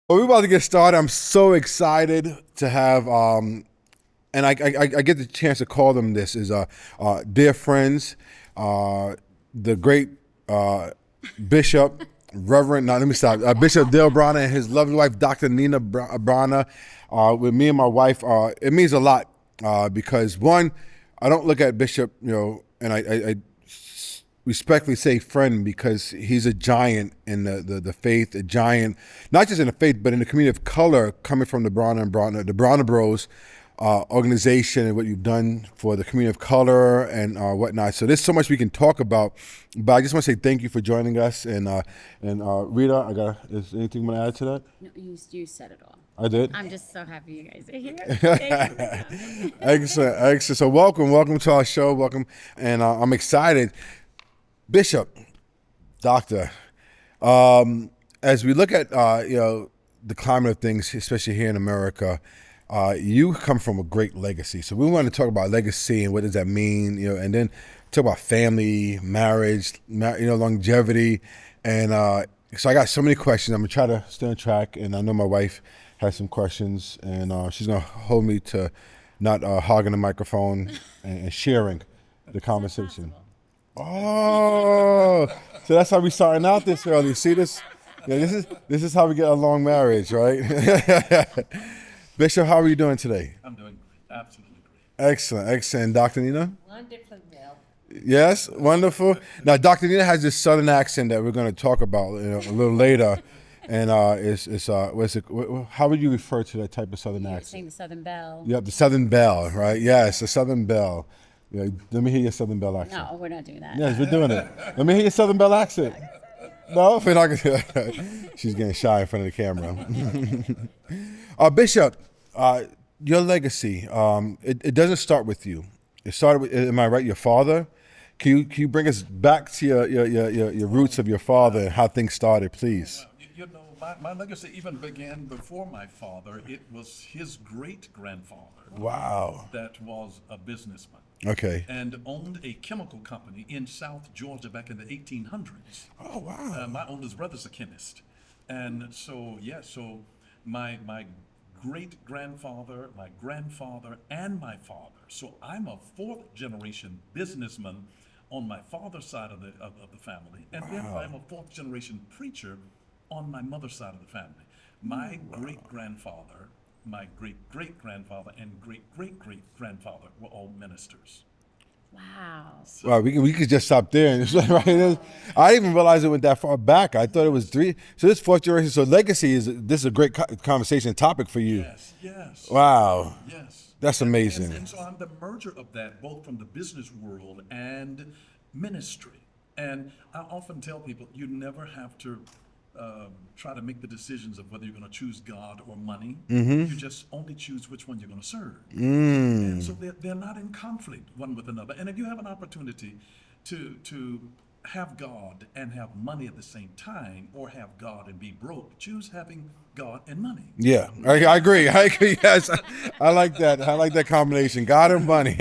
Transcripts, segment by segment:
Well, we're about to get started. I'm so excited to have, and I get the chance to call them this is dear friends, the great Bishop Reverend. Now let me stop. Bishop Dale Bronner and his lovely wife, Dr. Nina Bronner. With me and my wife, it means a lot because one, I don't look at Bishop, and I respectfully say friend because he's a giant in the faith, a giant, not just in the faith, but in the community of color coming from the the Bronner Bros organization and what you've done for the community of color and whatnot. So there's so much we can talk about, but I just want to say thank you for joining us. And Rita, is anything you want to add to that? No, you said it all. I did. I'm just so happy you guys are here. Thank you for coming. Excellent. So welcome to our show. Welcome. And I'm excited. Bishop, Doctor, as we look at the climate of things, especially here in America, you come from a great legacy. So we want to talk about legacy and what does that mean, and then talk about family, marriage, longevity, and so I got so many questions. I'm gonna try to stay on track, and I know my wife has some questions, and she's gonna hold me to not hogging the microphone and sharing the conversation. Oh, so that's how we starting out this early. See this? Yeah, this is how we get a long marriage, right? Bishop, how are you doing today? I'm doing great. Absolutely great. Excellent. Dr. Nina? Wonderful, Bill. Yes, wonderful. Now, Dr. Nina has this southern accent that we're going to talk about a little later, and how would you refer to that type of southern You're accent? saying the Southern Belle. Yep, the Southern Belle, right? Yes, the Southern Belle. Yeah, let me hear your Southern Belle accent. No, we're not doing that. Yes, we're doing it. Let me hear your Southern Belle accent. No, we're not gonna. She's getting shy in front of the camera. Bishop, your legacy. It doesn't start with you. It started with. Am I right? Your father. Can you bring us back to your roots of your father and how things started, please? My legacy even began before my father. It was his great-grandfather. Wow. That was a businessman. Okay. And owned a chemical company in South Georgia back in the 1800s. Oh wow. My oldest brother's a chemist. And so my great-grandfather, my grandfather, and my father. So I'm a fourth-generation businessman on my father's side of the family. And then I'm a fourth-generation preacher on my mother's side of the family. My great-grandfather, my great-great-grandfather, and great-great-great-grandfather were all ministers. Wow. Wow, we could just stop there. And right, I didn't even realize it went that far back. I thought it was three. So this fourth generation. So legacy this is a great conversation topic for you. Yes. Wow. Yes. That's amazing. And so I'm the merger of that, both from the business world and ministry. And I often tell people, you never have to try to make the decisions of whether you're going to choose God or money. You just only choose which one you're going to serve. And so they're not in conflict one with another. And if you have an opportunity to have God and have money at the same time, or have God and be broke, choose having God and money. Yeah, I agree. Yes, I like that. I like that combination. God and money.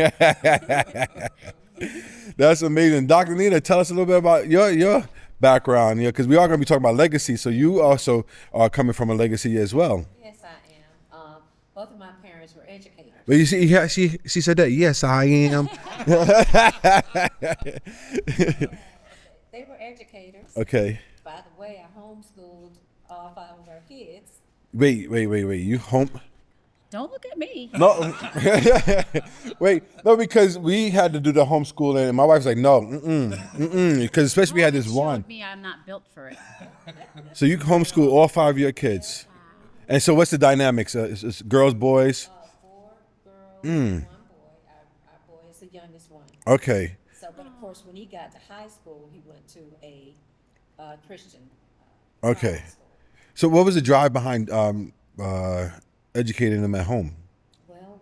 That's amazing. Dr. Nina, tell us a little bit about your background, because we are going to be talking about legacy. So you also are coming from a legacy as well. Yes, I am. Both of my parents were educators. But you see, yeah, she said that. Yes, I am. They were educators. Okay. By the way, I homeschooled all five of our kids. Wait. You home? Don't look at me. No. Wait. No, because we had to do the homeschooling, and my wife's like, no, because especially we had this one. Showed me I'm not built for it. So you homeschool all five of your kids, and so what's the dynamics? It's girls, boys. 4 girls, 1 boy. Our boy is the youngest one. Okay. So, but of course, when he got to high school, he went to a Christian. Okay. private school. So what was the drive behind educating them at home? Well,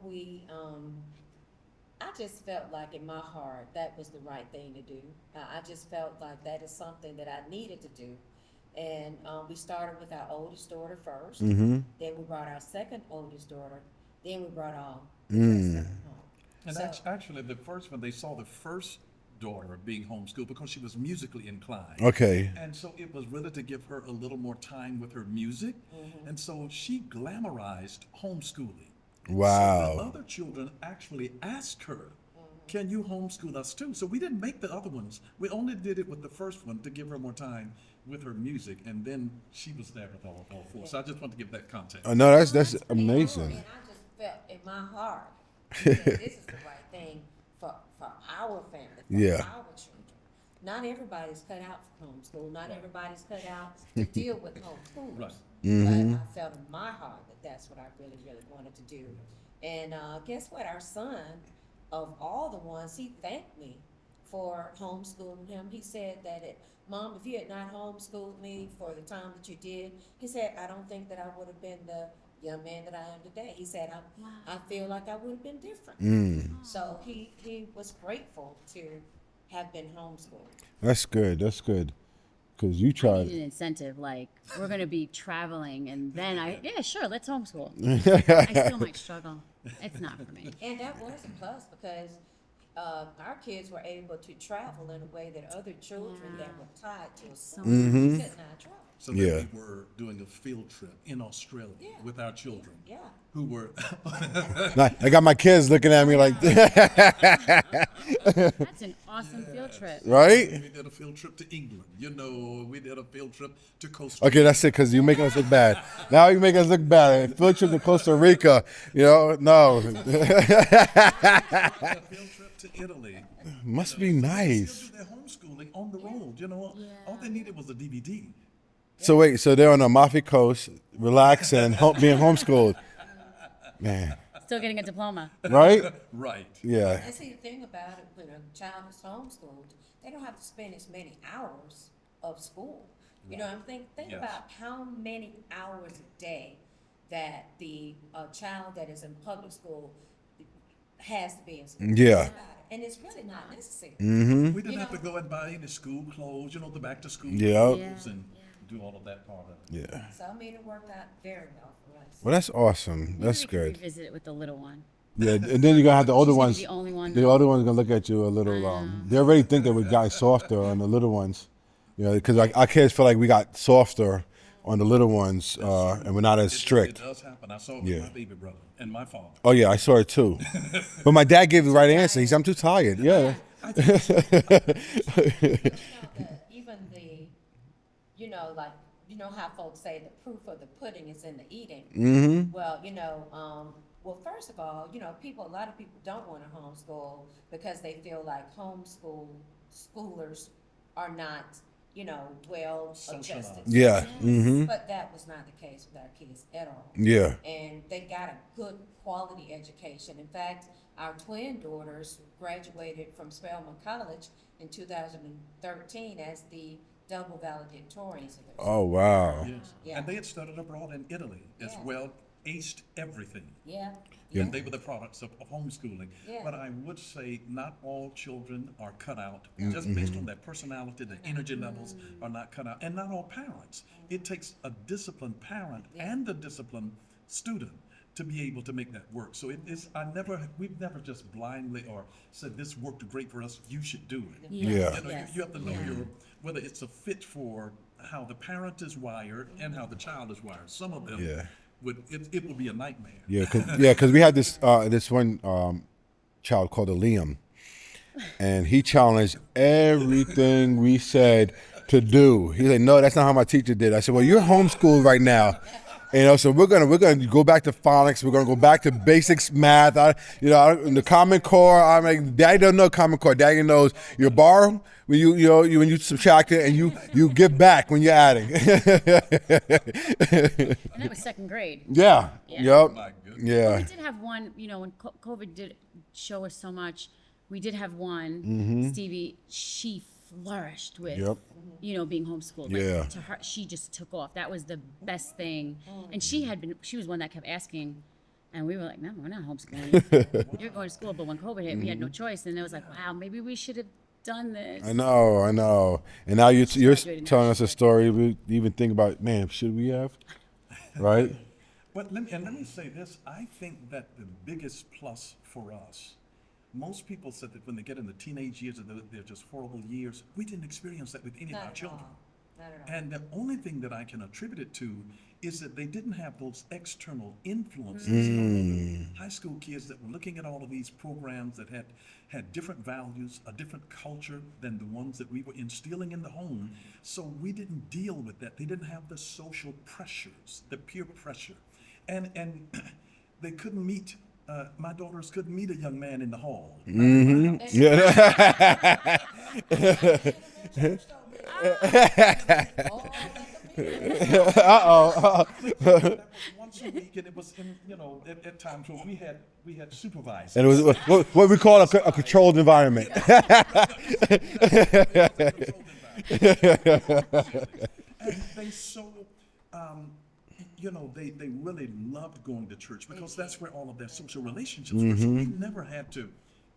I just felt like in my heart that was the right thing to do. I just felt like that is something that I needed to do. And we started with our oldest daughter first. Then we brought our second oldest daughter. Then we brought all the rest of them home. And So- actually, the first when they saw the first daughter being homeschooled because she was musically inclined. Okay. And so it was really to give her a little more time with her music. And so she glamorized homeschooling. So the Wow. other children actually asked her, can you homeschool us too? So we didn't make the other ones. We only did it with the first one to give her more time with her music. And then she was there with all four. So I just want to give that context. No, that's pretty cool, amazing. and I just felt in my heart, that this is the right thing for our family, for Yeah. our children. Not everybody's cut out for homeschool. Not everybody's cut out to deal with homeschoolers. Right. Mm-hmm. But I felt in my heart that that's what I really, really wanted to do. And guess what? Our son, of all the ones, he thanked me for homeschooling him. He said that, Mom, if you had not homeschooled me for the time that you did, he said, I don't think that I would have been the young man that I am today. He said, I feel like I would have been different. So he was grateful to have been homeschooled. That's good. That's good. Because you I tried. need an incentive, like we're gonna be traveling, and then yeah, sure, let's homeschool. I still might struggle. It's not for me. And that was a plus because our kids were able to travel in a way that other children that were tied to a school could not travel. So Yeah. then we were doing a field trip in Australia Yeah. with our children Yeah. who were I got my kids looking at me like, That's an awesome field trip. right? we did a field trip to England. You know, we did a field trip to Costa Rica. Okay, that's it. Because you're making us look bad. Now you make us look bad. Field trip to Costa Rica. You know, no. A field trip to Italy. Must be They nice. still do their homeschooling on the road. You know, all they needed was a DVD. So wait, so they're on the Amalfi Coast, relaxing, being homeschooled. Man, Still getting a diploma. right? Right. Yeah. And see, the thing about it, when a child is homeschooled, they don't have to spend as many hours of school. You know, I'm think Yes. about how many hours a day that the child that is in public school has to be in school. Yeah. Think about it. And it's really not necessary. Mm-hmm. We didn't You have to know- go and buy any school clothes, you know, the back to school Yep. clothes and do all of that part of it. Yeah. So I mean, it worked out very well for us. Well, that's awesome. Maybe That's we could good. Revisit it with the little one. Yeah, and then you're gonna have the older She's gonna ones. be the only one. The older ones gonna look at you a little. They already think that we got softer on the little ones. You know, because our kids feel like we got softer on the little ones, and we're not as It strict. does happen. I saw it with Yeah. my baby brother and my father. Oh yeah, I saw it too. But my dad gave the right answer. He said, "I'm too tired." Yeah. Even the, you know, like, you know how folks say the proof of the pudding is in the eating. Mm-hmm. Well, you know, well, first of all, you know, a lot of people don't want to homeschool because they feel like schoolers are not, you know, well adjusted. Socialized. Yeah. Mm-hmm. But that was not the case with our kids at all. Yeah. And they got a good quality education. In fact, our twin daughters graduated from Spelman College in 2013 as the double valedictorians of their Oh wow. Yes. Yeah. And they had studied abroad in Italy as Yeah. well, aced everything. Yeah. Yeah. And they were the products of homeschooling. Yeah. But I would say not all children are cut out. Just based on their personality, their energy levels are not cut out. And not all parents. It takes a disciplined parent and a disciplined student to be able to make that work. So we've never just blindly or said this worked great for us, you should do it. Yeah. You know, Yes. you have to know Yeah. whether it's a fit for how the parent is wired and how the child is wired. Some of them Yeah. it would be a nightmare. Yeah. Because we had this one child called Liam, and he challenged everything we said to do. He said, "No, that's not how my teacher did." I said, "Well, you're homeschooled right now." You know, so we're gonna go back to phonics. We're gonna go back to basics math. In the Common Core. I mean, Daddy doesn't know Common Core. Daddy knows you borrow when when you subtract it, and you give back when you're adding. And that was second grade. Yeah. Yeah. Yep. My goodness. Yeah. We did have one, you know, when COVID did show us so much, we did have one, Stevie, she flourished with, Yep. you know, being homeschooled. Yeah. To her, she just took off. That was the best thing. And she was one that kept asking, and we were like, no, we're not homeschooling. You're going to school. But when COVID hit, we had no choice. And it was like, wow, maybe we should have done this. I know. And now you're graduating telling now. us a story. We even think about, man, should we have? Right? But let me say this. I think that the biggest plus for us most people said that when they get in the teenage years, they're just horrible years. We didn't experience that with any of Not our at children. all. Not at all. And the only thing that I can attribute it to is that they didn't have those external influences. High school kids that were looking at all of these programs that had different values, a different culture than the ones that we were instilling in the home. So we didn't deal with that. They didn't have the social pressures, the peer pressure. And they couldn't meet, my daughters couldn't meet a young man in the hall. Uh-oh. That was once a week, and it was in, at times when we had supervisors. And it was what we call a controlled environment. And they they really loved going to church because that's where all of their social relationships were. So we never had to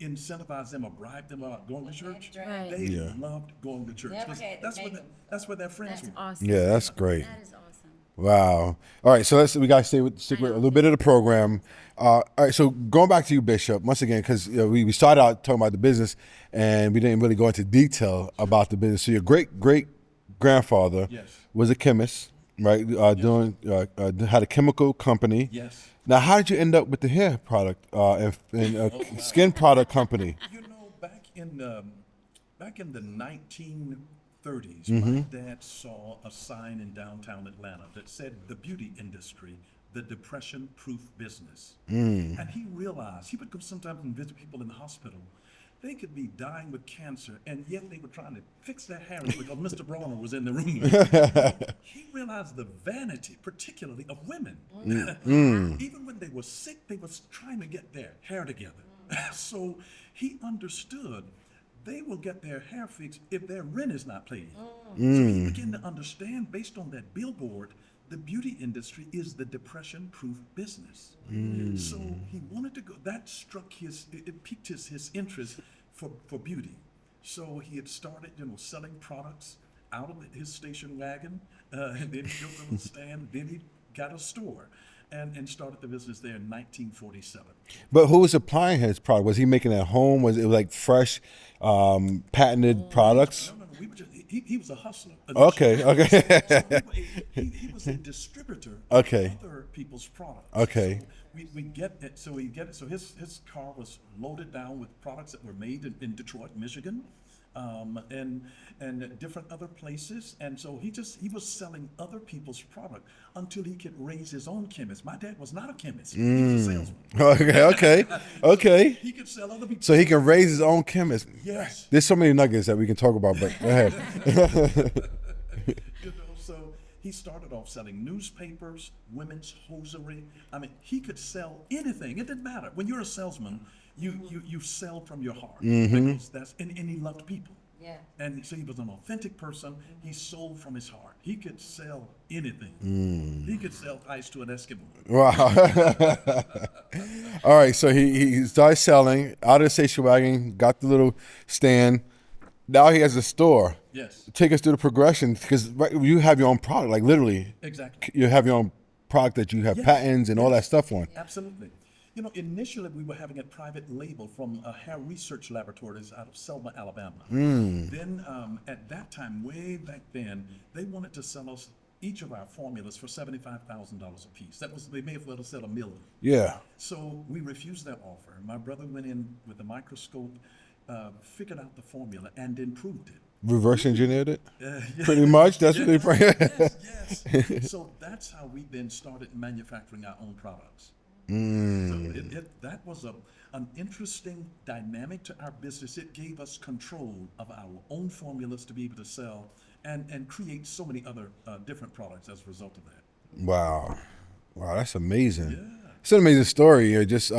incentivize them or bribe them about going to church. Right. They loved going to church. Never 'Cause had to that's make where them. that's where their friends That's were. awesome. Yeah, that's great. That is awesome. Wow. All right, so we gotta stick with a little bit of the program. All right, so going back to you, Bishop, once again, because we started out talking about the business, and we didn't really go into detail about the business. So your great grandfather Yes. was a chemist, right? Had a chemical company. Yes. Now, how did you end up with the hair product and skin product company? Back in the 1930s, my dad saw a sign in downtown Atlanta that said the beauty industry, the depression-proof business. And he realized, he would go sometimes and visit people in the hospital. They could be dying with cancer, and yet they were trying to fix their hair because Mr. Bronner was in the room. He realized the vanity, particularly of women. Even when they were sick, they was trying to get their hair together. So he understood they will get their hair fixed if their rent is not paid. So he began to understand, based on that billboard, the beauty industry is the depression-proof business. So he wanted to go. That struck it piqued his interest for beauty. So he had started, selling products out of his station wagon, and then he built a little stand. Then he got a store, and started the business there in 1947. But who was supplying his product? Was he making it at home? Was it like fresh, patented products? No, we were just, he was a hustler. Okay. He was a distributor Okay. of other people's products. Okay. So we get it. So we get it. So his car was loaded down with products that were made in Detroit, Michigan, and different other places. And so he was selling other people's product until he could raise his own chemist. My dad was not a chemist. He was a salesman. Okay. He could sell other people's. So he can raise his own chemist. Yes. There's so many nuggets that we can talk about, but go ahead. So he started off selling newspapers, women's hosiery. I mean, he could sell anything. It didn't matter. When you're a salesman, you sell from your heart because and he loved people. Yeah. And so he was an authentic person. He sold from his heart. He could sell anything. He could sell ice to an Eskimo. Wow. All right, so he started selling out of the station wagon, got the little stand. Now he has a store. Yes. Take us through the progression, because you have your own product, like literally. Exactly. You have your own product that you have patents and all that stuff on. Absolutely. Initially we were having a private label from hair research laboratories out of Selma, Alabama. Then at that time, way back then, they wanted to sell us each of our formulas for $75,000 a piece. They may have let us sell $1 million. Yeah. So we refused that offer. My brother went in with a microscope, figured out the formula, and improved it. Reverse engineered it? Pretty much. That's what they Yes. So that's how we then started manufacturing our own products. So that was an interesting dynamic to our business. It gave us control of our own formulas to be able to sell and create so many other different products as a result of that. Wow, that's amazing. Yeah. It's an amazing story. You're just,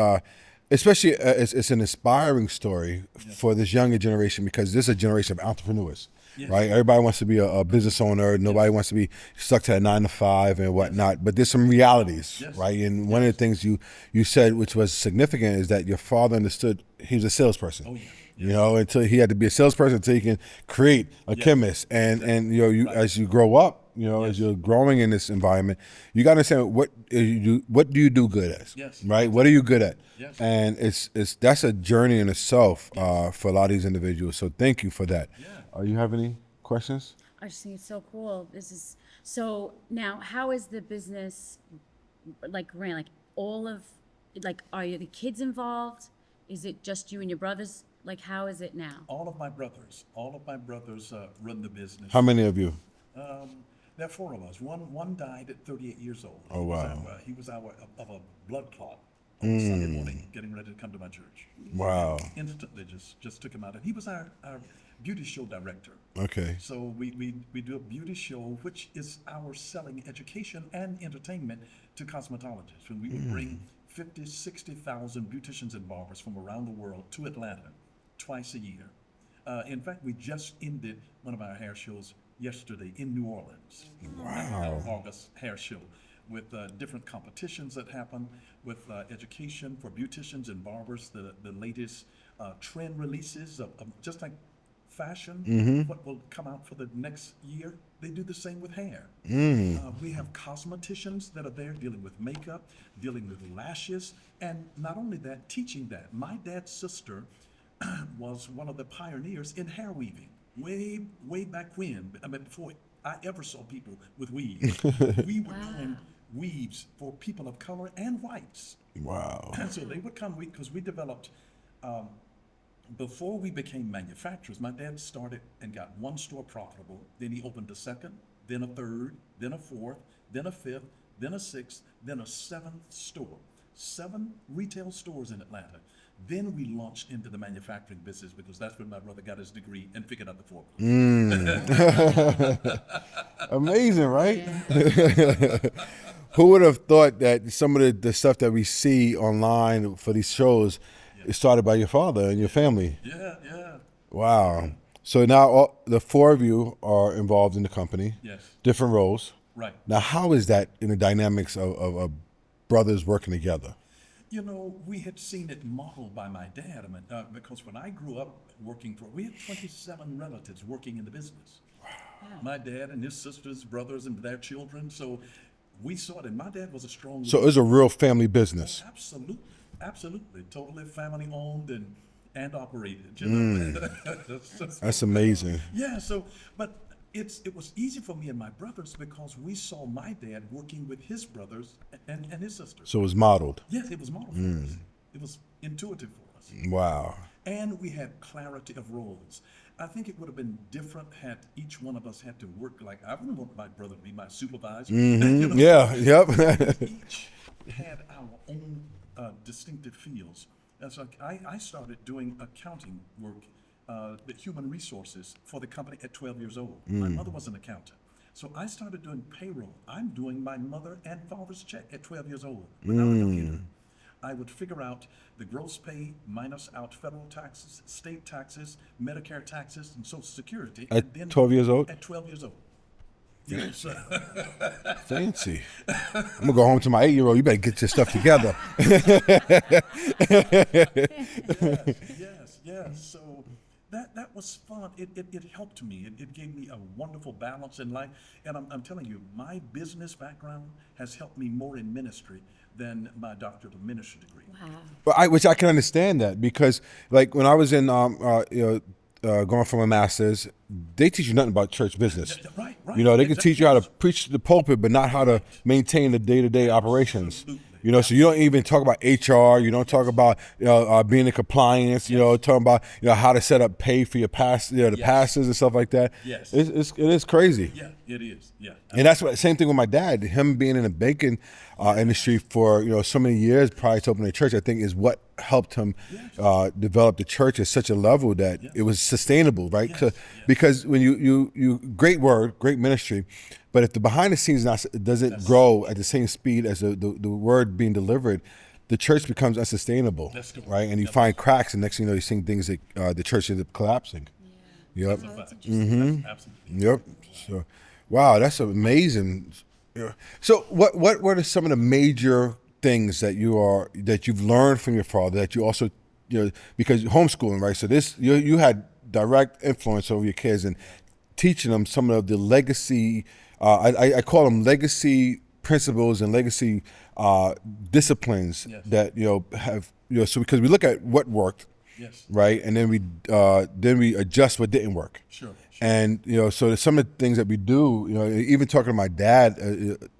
especially it's an inspiring story for this younger generation, because this is a generation of entrepreneurs. Yes. Right, everybody wants to be a business owner. Nobody wants to be stuck to a 9 to 5 and whatnot. But there's some realities, right? And one of the things you said, which was significant, is that your father understood he was a salesperson. Oh, yeah. Until he had to be a salesperson until he can create a chemist. And as you grow up, as you're growing in this environment, you got to understand what do you do good at, Yes. right? What are you good at? Yes. And that's a journey in itself for a lot of these individuals. So thank you for that. Yeah. You have any questions? I just think it's so cool. This is so now. How is the business like ran? Like all of, like, are you the kids involved? Is it just you and your brothers? Like, how is it now? All of my brothers run the business. How many of you? There are 4 of us. One died at 38 years old. Oh, wow. He was of a blood clot on Sunday morning, getting ready to come to my church. Wow. Instantly just took him out. And he was our beauty show director. Okay. So we do a beauty show, which is our selling education and entertainment to cosmetologists. And we would bring 50, 60,000 beauticians and barbers from around the world to Atlanta twice a year. In fact, we just ended one of our hair shows yesterday in New Orleans. Wow. Our August hair show with different competitions that happen with education for beauticians and barbers, the latest trend releases of just like fashion, what will come out for the next year. They do the same with hair. We have cosmeticians that are there dealing with makeup, dealing with lashes, and not only that, teaching that. My dad's sister was one of the pioneers in hair weaving, way back when. I mean, before I ever saw people with weaves. We were doing weaves for people of color and whites. Wow. And so they would come, because we developed, before we became manufacturers, my dad started and got one store profitable. Then he opened a second, then a third, then a fourth, then a fifth, then a sixth, then a 7th store. 7 retail stores in Atlanta. Then we launched into the manufacturing business, because that's when my brother got his degree and figured out the forklift. Amazing, right? Who would have thought that some of the stuff that we see online for these shows is started by your father and your family? Yeah. Wow. So now the 4 of you are involved in the company. Yes. Different roles. Right. Now, how is that in the dynamics of brothers working together? You know, we had seen it modeled by my dad. I mean, because when I grew up we had 27 relatives working in the business. Wow. My dad and his sisters, brothers, and their children. So we saw it, and my dad was a strong. So it was a real family business. Absolutely, totally family owned and operated. You know? That's amazing. Yeah. So, but it was easy for me and my brothers, because we saw my dad working with his brothers and his sisters. So it was modeled. Yes, it was modeled for us. It was intuitive for us. Wow. And we had clarity of roles. I think it would have been different had each one of us had to work like, I wouldn't want my brother to be my supervisor. You know? Yeah, yep. Each had our own distinctive fields. And so I started doing accounting work, the human resources for the company at 12 years old. My mother was an accountant. So I started doing payroll. I'm doing my mother and father's check at 12 years old without a computer. I would figure out the gross pay minus out federal taxes, state taxes, Medicare taxes, and Social Security. At and then 12 years old? At 12 years old. Yes. Fancy. I'm going to go home to my 8-year-old. You better get your stuff together. Yes. So that was fun. It helped me. It gave me a wonderful balance in life. And I'm telling you, my business background has helped me more in ministry than my doctorate of ministry degree. Wow. Which I can understand that, because like when I was in going for my master's, they teach you nothing about church business. Right. You know, they can teach you how to preach the pulpit, but not how to maintain the day-to-day operations. Absolutely. You know, so you don't even talk about HR. You don't talk about being in compliance. You know, talking about how to set up pay for your the pastors and stuff like that. Yes. It is crazy. Yeah, it is. Yeah. And that's what same thing with my dad. Him being in the banking industry for so many years prior to opening a church, I think is what helped him develop the church at such a level that it was sustainable, right? Because when you great word, great ministry, but if the behind the scenes doesn't grow at the same speed as the word being delivered, the church becomes unsustainable, right? And you find cracks, and next thing you know, you see things that the church ends up collapsing. Yeah. Yep. Absolutely. Yep. So, wow, that's amazing. So, what were some of the major things that you've learned from your father that you also because homeschooling, right? So you had direct influence over your kids and teaching them some of the legacy I call them legacy principles and legacy disciplines Yes. that have so because we look at what worked, Yes. right, and then we adjust what didn't work. Sure. And so some of the things that we do, even talking to my dad,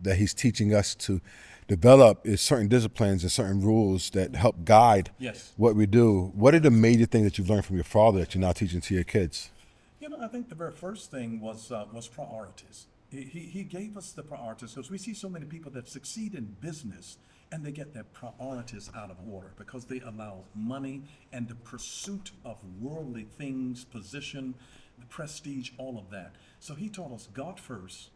that he's teaching us to develop is certain disciplines and certain rules that help guide Yes. what we do. What are the major things that you've learned from your father that you're now teaching to your kids? I think the very first thing was priorities. He gave us the priorities because we see so many people that succeed in business and they get their priorities out of order because they allow money and the pursuit of worldly things, position, the prestige, all of that. So he taught us God first,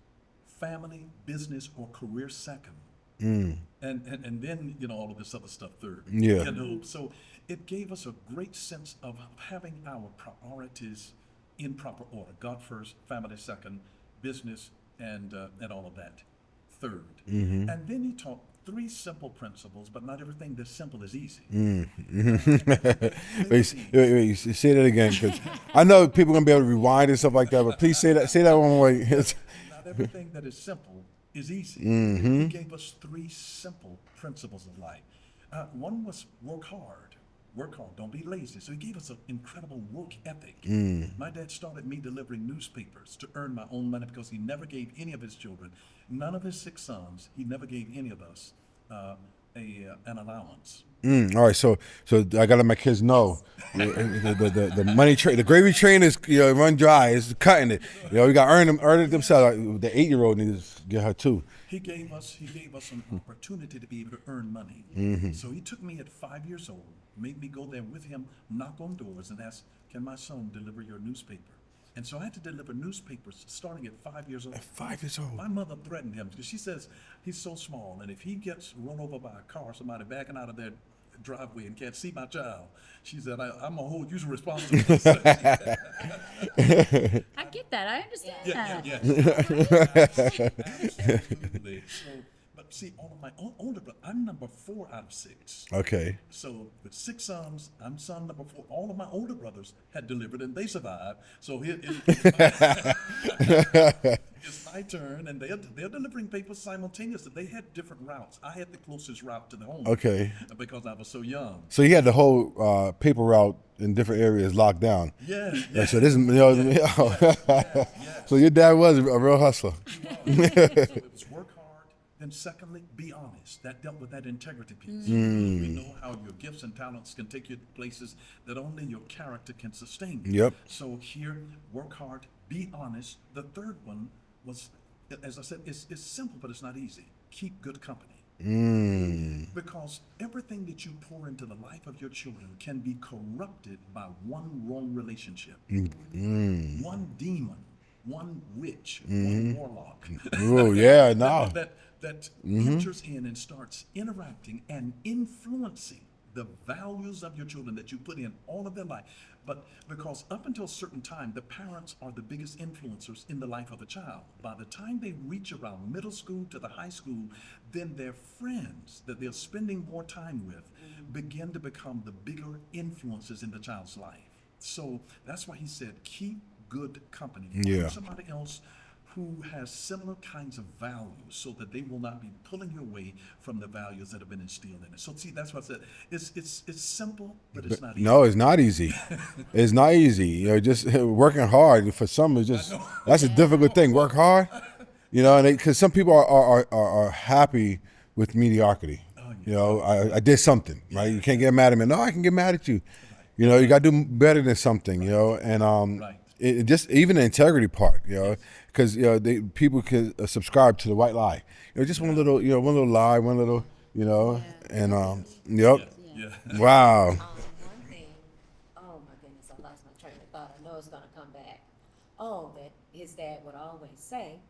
family, business, or career second. And then all of this other stuff third. Yeah. So it gave us a great sense of having our priorities in proper order. God first, family second, business, and all of that third. And then he taught 3 simple principles, but not everything that's simple is easy. Wait, say that again, because I know people are gonna be able to rewind and stuff like that. But please say that one more. Not everything that is simple is easy. He gave us 3 simple principles of life. One was work hard. Work hard, don't be lazy. So he gave us an incredible work ethic. My dad started me delivering newspapers to earn my own money because he never gave any of his children, none of his 6 sons, he never gave any of us an allowance. All right, so I gotta let my kids know the money train, the gravy train is run dry. It's cutting it. We got to earn it themselves. The 8-year-old needs to get her too. He gave us an opportunity to be able to earn money. So he took me at 5 years old, made me go there with him, knock on doors, and ask, "Can my son deliver your newspaper?" And so I had to deliver newspapers starting at 5 years old. At 5 years old. My mother threatened him because she says he's so small, and if he gets run over by a car, somebody backing out of their driveway and can't see my child, she said, I'm gonna hold you responsible. I get that. I understand that. Absolutely. But see, all of my older brothers, I'm number 4 out of 6. Okay. So with 6 sons, I'm son number 4. All of my older brothers had delivered and they survived. So it's my turn, and they're delivering papers simultaneously. They had different routes. I had the closest route to the home. Okay. Because I was so young. So you had the whole paper route in different areas locked down. Yeah. Like, so this is So your dad was a real hustler. So it was work hard. Then secondly, be honest. That dealt with that integrity piece. We know how your gifts and talents can take you to places that only your character can sustain you. Yep. So here, work hard, be honest. The third one was, as I said, it's simple, but it's not easy. Keep good company. Because everything that you pour into the life of your children can be corrupted by one wrong relationship. One demon, one witch, one warlock. Oh yeah, no. that enters in and starts interacting and influencing the values of your children that you put in all of their life. But because up until a certain time, the parents are the biggest influencers in the life of a child. By the time they reach around middle school to the high school, then their friends that they're spending more time with begin to become the bigger influences in the child's life. So that's why he said, keep good company. Yeah. Find somebody else who has similar kinds of values so that they will not be pulling you away from the values that have been instilled in it. So see, that's what I said. It's simple, but it's not easy. No, it's not easy. It's not easy. Just working hard for some is that's a difficult thing. Work hard, and because some people are happy with mediocrity. I did something, right? You can't get mad at me. No, I can get mad at you. You got to do better than something. And Right. It just even the integrity part. Because people can subscribe to the white lie. Just one little lie, one little, and yep. Yeah. Wow. One thing, oh my goodness, I lost my train of thought. I know it's gonna come back. Oh, that his dad would always say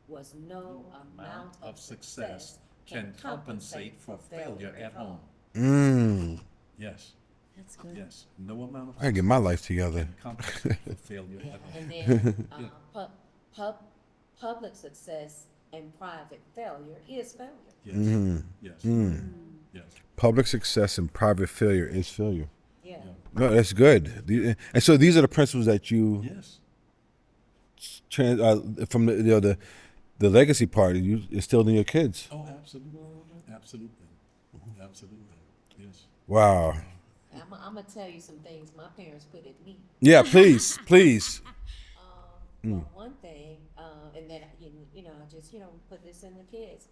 was no amount of success can compensate for failure at home. Yes. That's good. Yes. No amount of I gotta get my life together. compensate for failure at home. And then public success and private failure is failure. Yes. Yes. Yes. Public success and private failure is failure. Yeah. No, that's good. And so these are the principles that you Yes. from the the legacy part you instilled in your kids. Oh, absolutely, absolutely, absolutely. Yes. Wow. I'm gonna tell you some things my parents put in me. Yeah, please, please. Well, one thing, and then you know, I just put this in the kids.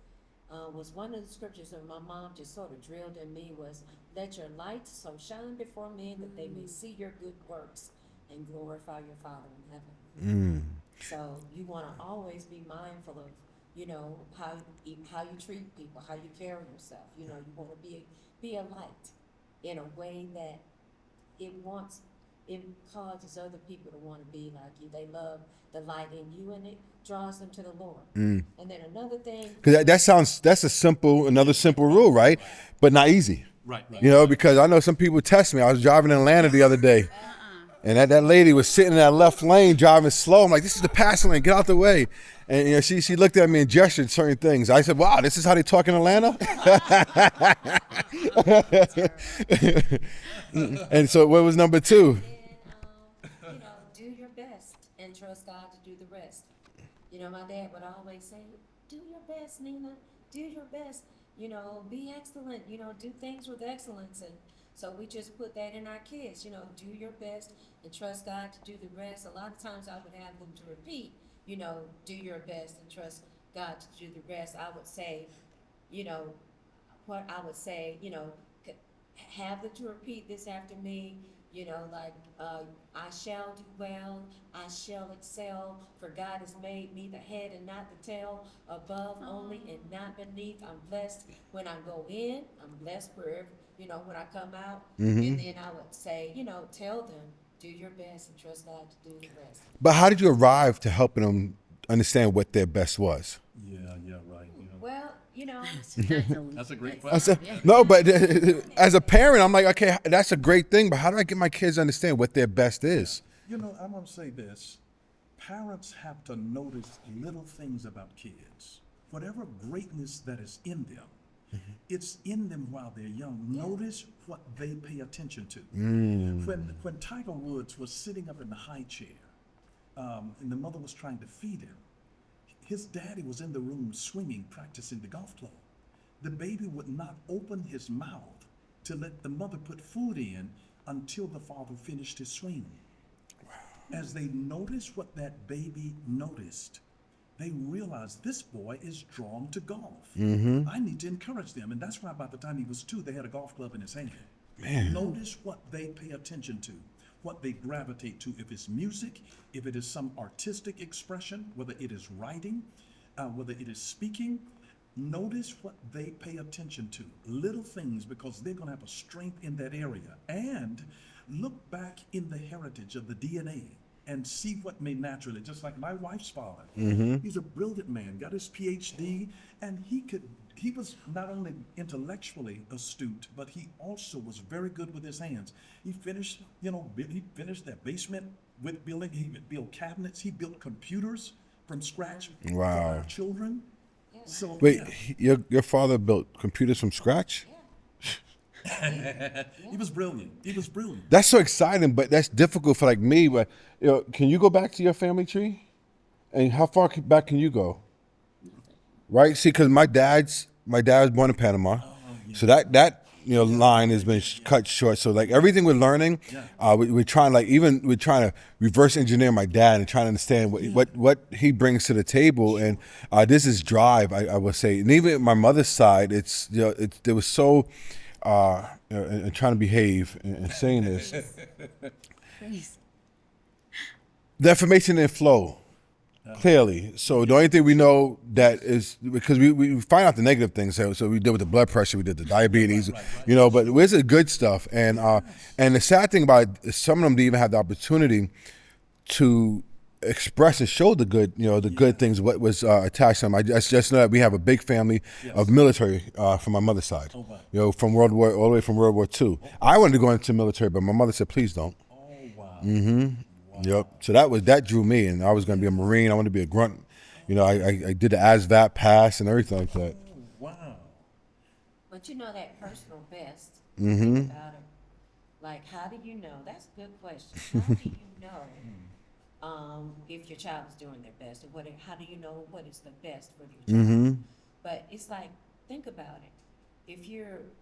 Was one of the scriptures that my mom just sort of drilled in me was, "Let your light so shine before men that they may see your good works and glorify your Father in heaven." So you want to always be mindful of, how you treat people, how you carry yourself. You want to be a light in a way that it causes other people to want to be like you. They love the light in you, and it draws them to the Lord. And then another thing, Because that's another simple rule, right? But not easy. Right. Because I know some people test me. I was driving in Atlanta the other day, and that lady was sitting in that left lane driving slow. I'm like, this is the passing lane, get out the way. And she looked at me and gestured certain things. I said, wow, this is how they talk in Atlanta? And so what was number two? and do your best and trust God to do the rest. My dad would always say, "Do your best, Nina. Do your best. Be excellent. Do things with excellence." And so we just put that in our kids. Do your best and trust God to do the rest. A lot of times I would have them to repeat, do your best and trust God to do the rest. I would say, what I would say, have them to repeat this after me. I shall do well, I shall excel, for God has made me the head and not the tail, above only and not beneath. I'm blessed when I go in, I'm blessed wherever, when I come out. And then I would say, tell them, do your best and trust God to do the rest. But how did you arrive to helping them understand what their best was? Yeah, right. Well, That's a great I question. said, no, but as a parent, I'm like, okay, that's a great thing, but how do I get my kids to understand what their best is? I'm going to say this. Parents have to notice little things about kids. Whatever greatness that is in them, it's in them while they're young. Notice what they pay attention to. When Tiger Woods was sitting up in the high chair, and the mother was trying to feed him, his daddy was in the room swinging, practicing the golf club. The baby would not open his mouth to let the mother put food in until the father finished his swing. As they noticed what that baby noticed, they realized this boy is drawn to golf. I need to encourage them. And that's why by the time he was 2, they had a golf club in his hand. Man. Notice what they pay attention to, what they gravitate to. If it's music, if it is some artistic expression, whether it is writing, whether it is speaking, notice what they pay attention to. Little things, because they're going to have a strength in that area. And look back in the heritage of the DNA and see what may naturally, just like my wife's father. He's a brilliant man, got his PhD, and he was not only intellectually astute, but he also was very good with his hands. He finished that basement with building. He would build cabinets. He built computers from scratch for our children. So Wait, your father built computers from scratch? he was brilliant. That's so exciting, but that's difficult for like me. But can you go back to your family tree? And how far back can you go? Right? See, because my dad was born in Panama, so that line has been cut short. So like everything we're learning, we're trying to reverse engineer my dad and trying to understand what he brings to the table. And this is drive, I would say. And even my mother's side, there was so. And trying to behave and saying this. Please. The information didn't flow clearly. So the only thing we know that is because we find out the negative things. So we did with the blood pressure, we did the diabetes, but where's the good stuff? And the sad thing about it is some of them didn't even have the opportunity to express and show the good, the good things, what was attached to them. I just know that we have a big family of military from my mother's side, from all the way from World War II. I wanted to go into the military, but my mother said, please don't. Oh, wow. Wow. Yep. So that drew me, and I was going to be a Marine. I wanted to be a grunt. I did the ASVAB pass and everything like that. Oh, wow. But that personal best, think about it. Like, how do you know? That's a good question. How do you know if your child is doing their best, or how do you know what is the best for your child? But it's like, think about it.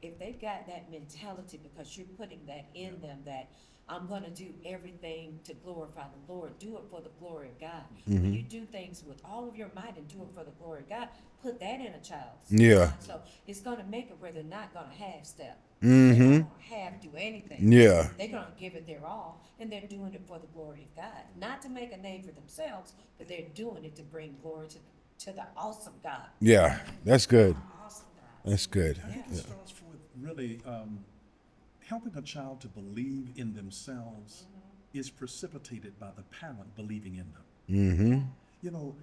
If they've got that mentality because you're putting that in them, that I'm gonna do everything to glorify the Lord, do it for the glory of God. When you do things with all of your might and do it for the glory of God, put that in a child's Yeah. mind. So it's gonna make it where they're not gonna half step. They're not gonna half do anything. Yeah. They're gonna give it their all, and they're doing it for the glory of God. Not to make a name for themselves, but they're doing it to bring glory to the awesome God. Yeah. That's good. Awesome God. That's good. I think it starts with really helping a child to believe in themselves is precipitated by the parent believing in them. You know,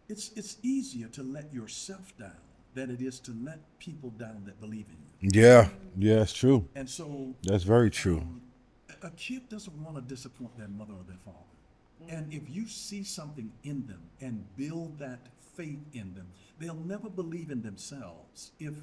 it's easier to let yourself down than it is to let people down that believe in you. Yeah. Yeah, it's true. And so That's very true. a kid doesn't want to disappoint their mother or their father. And if you see something in them and build that faith in them, they'll never believe in themselves if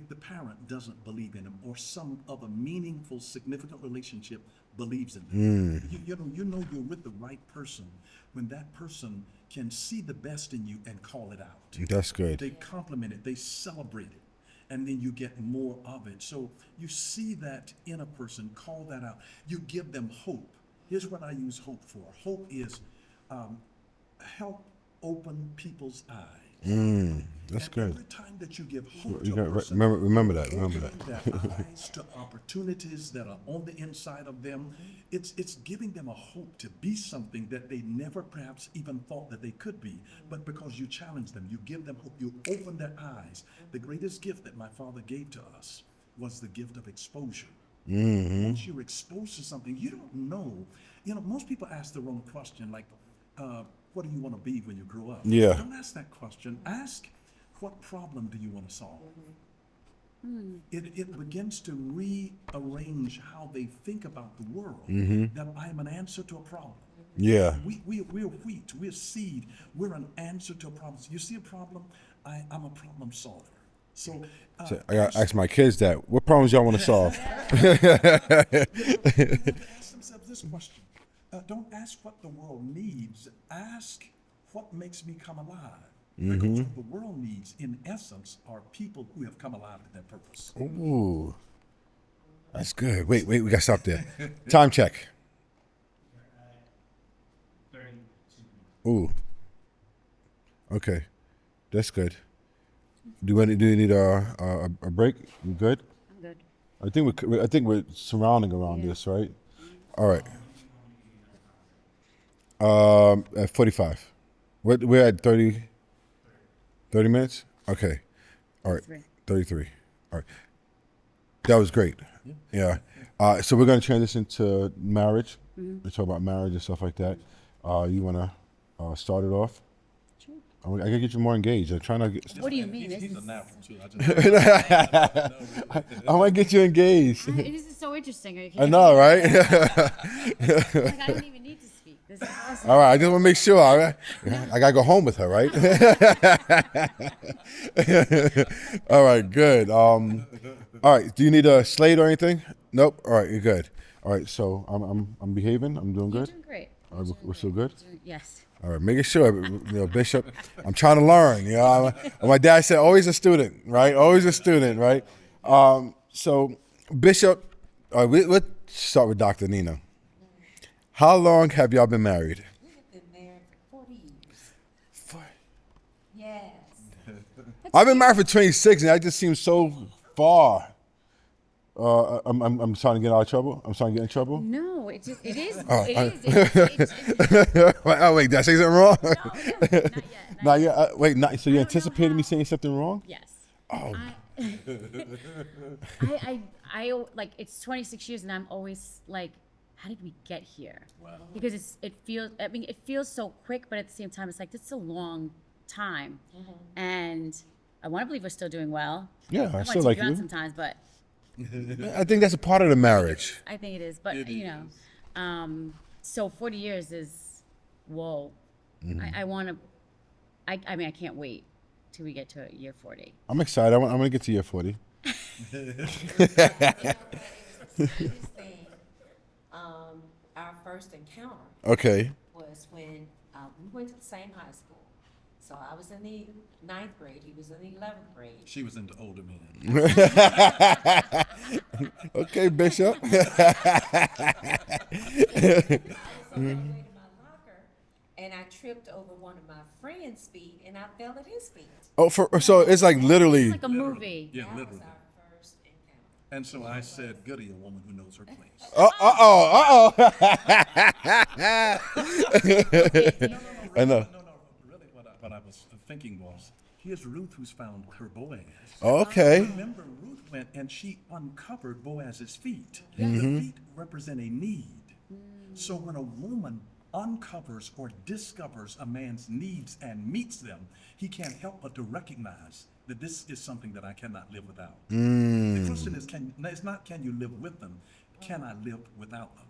the parent doesn't believe in them or some other meaningful, significant relationship believes in them. You know you're with the right person when that person can see the best in you and call it out. That's good. They compliment it, they celebrate it, and then you get more of it. So you see that in a person, call that out. You give them hope. Here's what I use hope for. Hope is help open people's eyes. That's And good. every time that you give hope You to a got person, remember that. you're Remember opening that. their eyes to opportunities that are on the inside of them. It's giving them a hope to be something that they never perhaps even thought that they could be. But because you challenge them, you give them hope, you open their eyes. The greatest gift that my father gave to us was the gift of exposure. Once you're exposed to something, you don't know. You know, most people ask the wrong question, like, what do you want to be when you grow up? Yeah. Don't ask that question. Ask, what problem do you want to solve? It begins to rearrange how they think about the world, that I am an answer to a problem. Yeah. We're wheat, we're seed, we're an answer to a problem. You see a problem? I'm a problem solver. So, So I gotta ask my kids that. What problems y'all want to solve? ask themselves this question. Don't ask what the world needs. Ask what makes me come alive. Because what the world needs, in essence, are people who have come alive to their purpose. Ooh. That's good. Wait, we gotta stop there. Time check. Ooh. Okay. That's good. Do you need a break? You good? I'm good. I think we're surrounding around this, right? All right. At 45. We're at 30 minutes? Okay. All right. 33. All right. That was great. Yeah. So we're going to transition to marriage. We talk about marriage and stuff like that. You want to start it off? Sure. I gotta get you more engaged. I'm trying to get. What do you mean? He's This a is, natural too. I just I want to get you engaged. this is so interesting. I know, right? Like, I don't even need to speak. This is awesome. All right, I just want to make sure. All right? I gotta go home with her, right? All right, good. All right, do you need a slate or anything? Nope. All right, you're good. All right, so I'm behaving. I'm doing You're good. doing great. All right, we're still good. Yes. All right, making sure, Bishop. I'm trying to learn. My dad said, always a student, right? Always a student, right? So, Bishop, all right, let's start with Dr. Nina. How long have y'all been married? We have been married for 40 years. Yes. I've been married for 26, and that just seems so far. I'm starting to get out of trouble. I'm starting to get in trouble. No, it is. It is. Oh, wait, did I say something wrong? No, not yet. Not yet. Wait, so you I don't know anticipated me how- saying something wrong? Yes. Oh. I like, it's 26 years and I'm always like, how did we get here? Wow. Because it feels so quick, but at the same time, it's like, this is a long time. And I want to believe we're still doing well. Yeah, I want still to like be on you. sometimes, but I think that's a part of the marriage. I think it is. But, so 40 years is, whoa. I want to, I mean, I can't wait till we get to year 40. I'm excited. I'm going to get to year 40. Our first encounter Okay. was was when we went to the same high school. So I was in the 9th grade, he was in the 11th grade. She was into older men. Okay, Bishop. I was on my way to my locker, and I tripped over one of my friend's feet, and I fell at his feet. Oh, so it's like literally. Like a movie. Yeah, That was literally. our first encounter. And so I said, goody, a woman who knows her place. Oh. I know. No, really what I was thinking was, here's Ruth who's found her Boaz. Okay. Remember, Ruth went and she uncovered Boaz's feet. The feet represent a need. So when a woman uncovers or discovers a man's needs and meets them, he can't help but to recognize that this is something that I cannot live without. The question is, it's not can you live with them, can I live without them?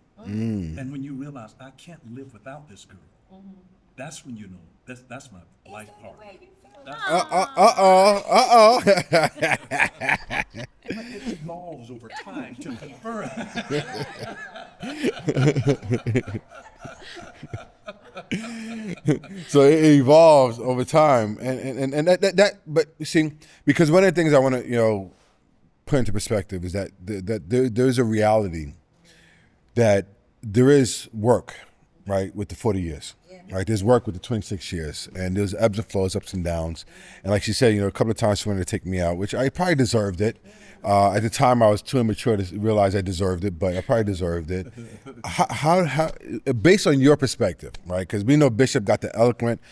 And when you realize I can't live without this girl, that's when you know that's my life Is that the partner. way you feel? But it evolves over time to confirm. So it evolves over time, and that. But you see, because one of the things I want to put into perspective is that there's a reality that there is work, right, with the 40 years. Right, there's work with the 26 years, and there's ebbs and flows, ups and downs. And like she said, a couple of times she wanted to take me out, which I probably deserved it. At the time, I was too immature to realize I deserved it, but I probably deserved it. How based on your perspective, right? Because we know Bishop got the eloquent,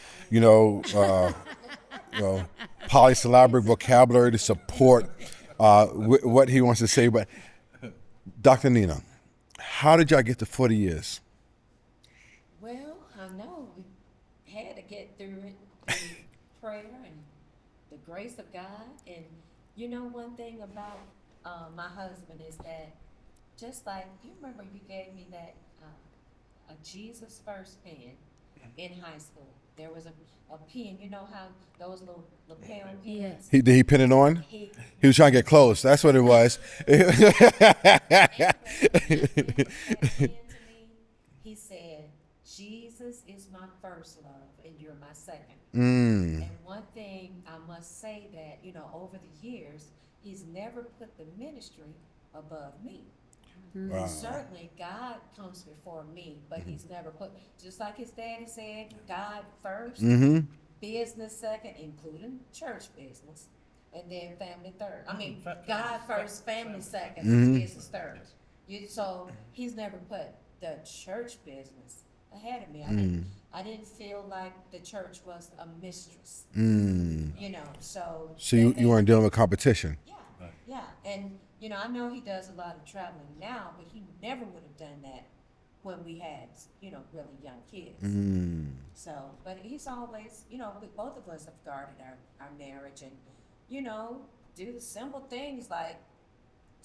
polysyllabic vocabulary to support what he wants to say. But Dr. Nina, how did y'all get to 40 years? Well, I know we had to get through it through prayer and the grace of God. And one thing about my husband is that, just like you remember, you gave me that a Jesus First pen in high school. There was a pen. You know how those little lapel pens? Yes. Did he pin it on? He He was trying to get close. That's what it was. He said, Jesus is my first love and you're my second. Mm. And one thing I must say that, over the years, he's never put the ministry above me. Wow. Certainly God comes before me, but he's never put, just like his daddy said, God first, business second, including church business, and then family third. I mean, God first, family second, business third. So he's never put the church business ahead of me. I didn't feel like the church was a mistress. So. So you weren't dealing with competition. Yeah, and I know he does a lot of traveling now, but he never would have done that when we had really young kids. So, but he's always both of us have guarded our marriage and do the simple things like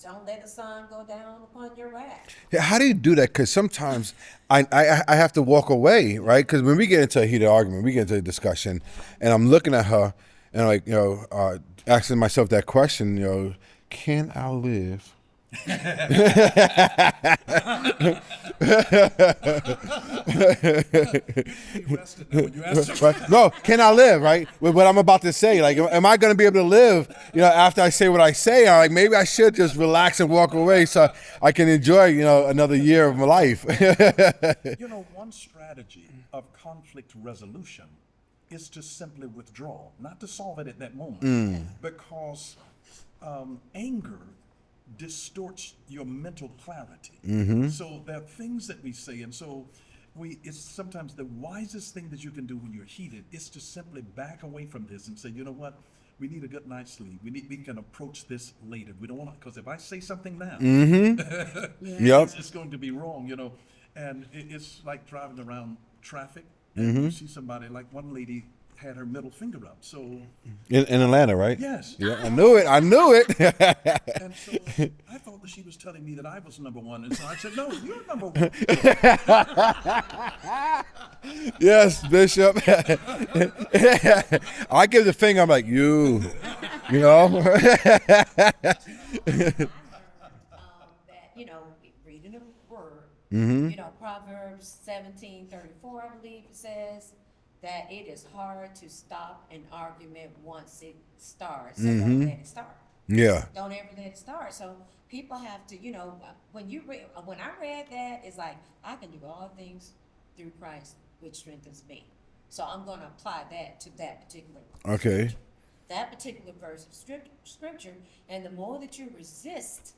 don't let the sun go down upon your wrath. Yeah, how do you do that? Because sometimes I have to walk away, right? Because when we get into a heated argument, we get into a discussion, and I'm looking at her and asking myself that question, can I live? Right? No, can I live, right? With what I'm about to say. Like, am I going to be able to live, after I say what I say? Or like, maybe I should just relax and walk away so I can enjoy, another year of my life. One strategy of conflict resolution is to simply withdraw, not to solve it at that moment, because anger distorts your mental clarity. So there are things that we say, and so it's sometimes the wisest thing that you can do when you're heated is to simply back away from this and say, you know what, we need a good night's sleep. We can approach this later. We don't want to, because if I say something now, it's going to be wrong, and it's like driving around traffic and you see somebody, like one lady had her middle finger up. So in Atlanta, right? yes. Yeah, I knew it. And so I thought that she was telling me that I was number one. And so I said, no, you're number one. Yes, Bishop. I give the finger. I'm like, you know. That, reading the word You know, Proverbs 17:34, I believe it says, that it is hard to stop an argument once it starts. So don't let it start. Yeah. Don't ever let it start. So people have to, you know, when I read that, it's like, I can do all things through Christ, which strengthens me. So I'm going to apply that to that particular Okay. scripture. That particular verse of scripture, and the more that you resist,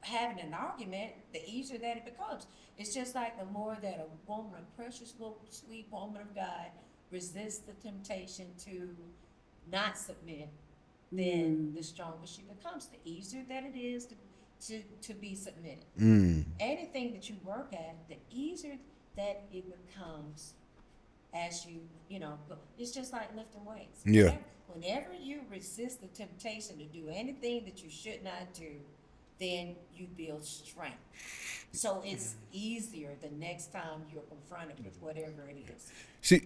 having an argument, the easier that it becomes. It's just like the more that a woman, a precious little sweet woman of God, resists the temptation to not submit, then the stronger she becomes. The easier that it is to be submitted. Anything that you work at, the easier that it becomes as but it's just like lifting weights. Yeah. Whenever you resist the temptation to do anything that you should not do, then you build strength. So it's easier the next time you're confronted with whatever it is. See,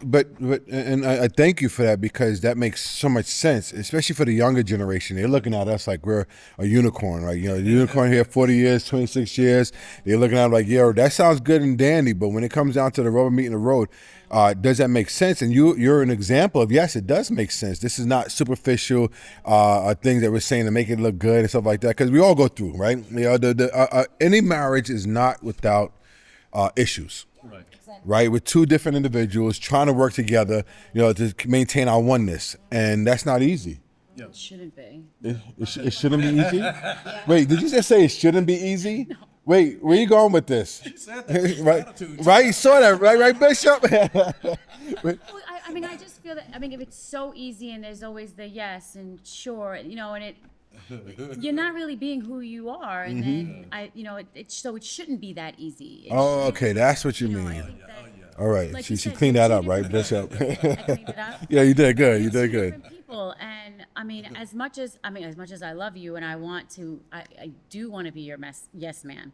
and I thank you for that, because that makes so much sense, especially for the younger generation. They're looking at us like we're a unicorn, right? You know, the unicorn here, 40 years, 26 years. They're looking at it like, yo, that sounds good and dandy, but when it comes down to the rubber meeting the road, does that make sense? And you're an example of, yes, it does make sense. This is not superficial things that we're saying to make it look good and stuff like that, because we all go through, right? You know, any marriage is not without issues. Right. Right, with two different individuals trying to work together, you know, to maintain our oneness, and that's not easy. Yeah. It shouldn't be. It shouldn't be easy. Wait, did you just say it shouldn't be easy? No. Wait, where you going with this? She said that. Right, you saw that, right, Bishop? Well, I mean, I just feel that, I mean, if it's so easy and there's always the yes and sure, you know, and you're not really being who you are, and then so it shouldn't be that easy. Okay, that's what you mean. I think that, All right, like she you said, cleaned that two up, right, different- Bishop? I cleaned it up. Yeah, you did good. You Two did good. different people, and I mean, as much as I love you, and I do want to be your yes man.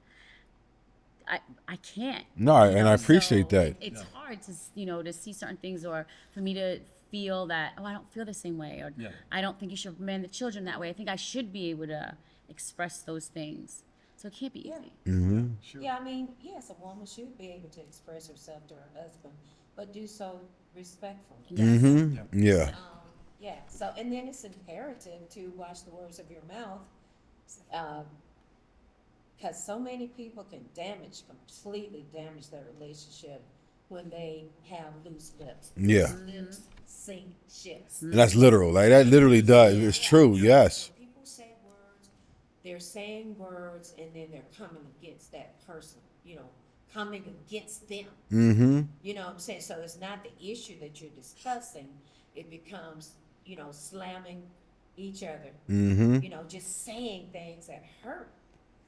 I can't. No, and I appreciate so that. It's hard to see certain things, or for me to feel that, I don't feel the same way, or I don't think you should man the children that way. I think I should be able to express those things. So it can't be easy. Sure. Yeah, I mean, yes, a woman should be able to express herself to her husband, but do so respectfully. Mm-hmm. Yeah. Yeah. So, and then it's imperative to watch the words of your mouth, because so many people can completely damage their relationship when they have loose lips. Yeah. Lips sink ships. And that's literal. Like, that literally does. It's true. Yes. When people say words, they're saying words, and then they're coming against that person, coming against them. Mm-hmm. You know what I'm saying? So it's not the issue that you're discussing. It becomes, slamming each other. Mm-hmm. Just saying things that hurt.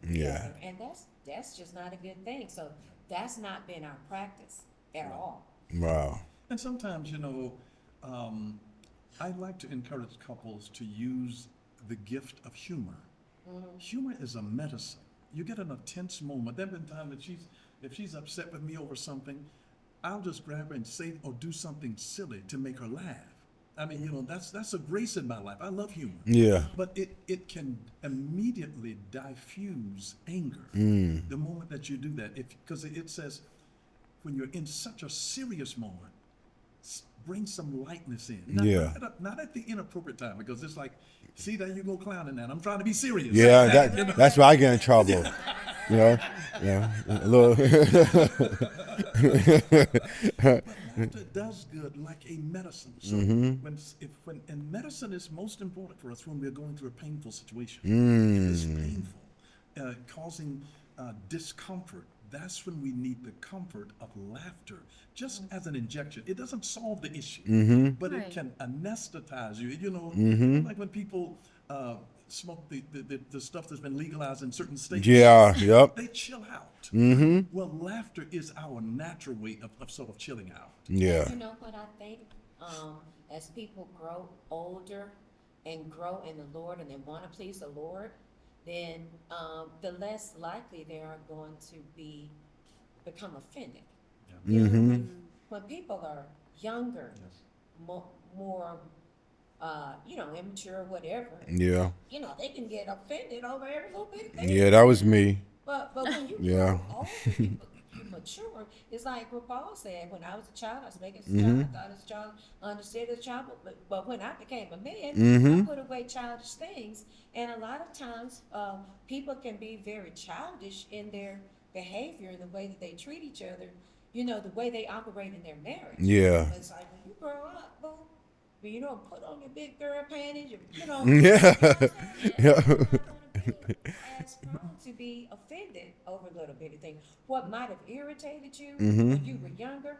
Yeah. And that's just not a good thing. So that's not been our practice at all. Wow. And sometimes, I like to encourage couples to use the gift of humor. Humor is a medicine. You get in a tense moment. There have been times that if she's upset with me over something, I'll just grab her and say or do something silly to make her laugh. I mean, that's a grace in my life. I love humor. Yeah. But it can immediately diffuse anger the moment that you do that. Because it says, when you're in such a serious moment, bring some lightness in. Not at the inappropriate time, because it's like, see, there you go clowning that. I'm trying to be serious. Yeah, that's where I get in trouble. Yeah. A little. Laughter does good like a medicine. So and medicine is most important for us when we're going through a painful situation. If it's painful, causing discomfort, that's when we need the comfort of laughter, just as an injection. It doesn't solve the issue, but it can anesthetize you. Like when people smoke the stuff that's been legalized in certain states. Yeah, yep. They chill out. Well, laughter is our natural way of sort of chilling out. Yeah. You know what I think? As people grow older and grow in the Lord, and they want to please the Lord, then the less likely they are going to become offended. When people are younger, more immature, whatever. Yeah. They can get offended over every little bit thing. Yeah, that was me. But when you Yeah. grow older, you mature. It's like what Paul said. When I was a child, I was making a Mm-hmm. child. I thought as a child, understood as a child. But when I became a man, I put away childish things. And a lot of times, people can be very childish in their behavior and the way that they treat each other. You know, the way they operate in their marriage. Yeah. It's like when you grow up, boom, you know, put on your big girl panties, you know. Yeah. Yeah. As prone to be offended over little bitty things. What might have irritated you Mm-hmm. when you were younger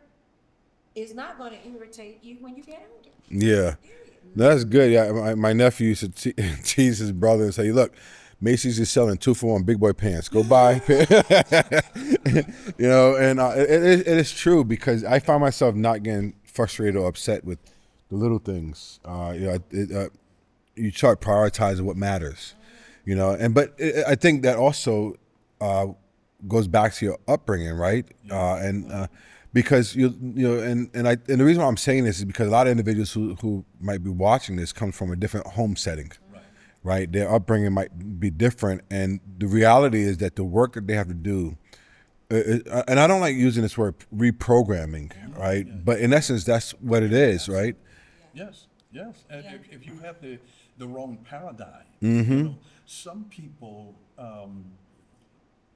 is not going to irritate you when you get older. Yeah. Period. That's good. Yeah, my nephew used to tease his brother and say, "Look, Macy's is selling 2-for-1 big boy pants. Go buy." You know, and it is true because I find myself not getting frustrated or upset with the little things. You start prioritizing what matters. You know, I think that also goes back to your upbringing, right? Because and the reason why I'm saying this is because a lot of individuals who might be watching this come from a different home setting, right? Their upbringing might be different, and the reality is that the work that they have to do, and I don't like using this word reprogramming, right? But in essence, that's what it is, right? Yes, yes. And Yeah. if you have the wrong paradigm, some people,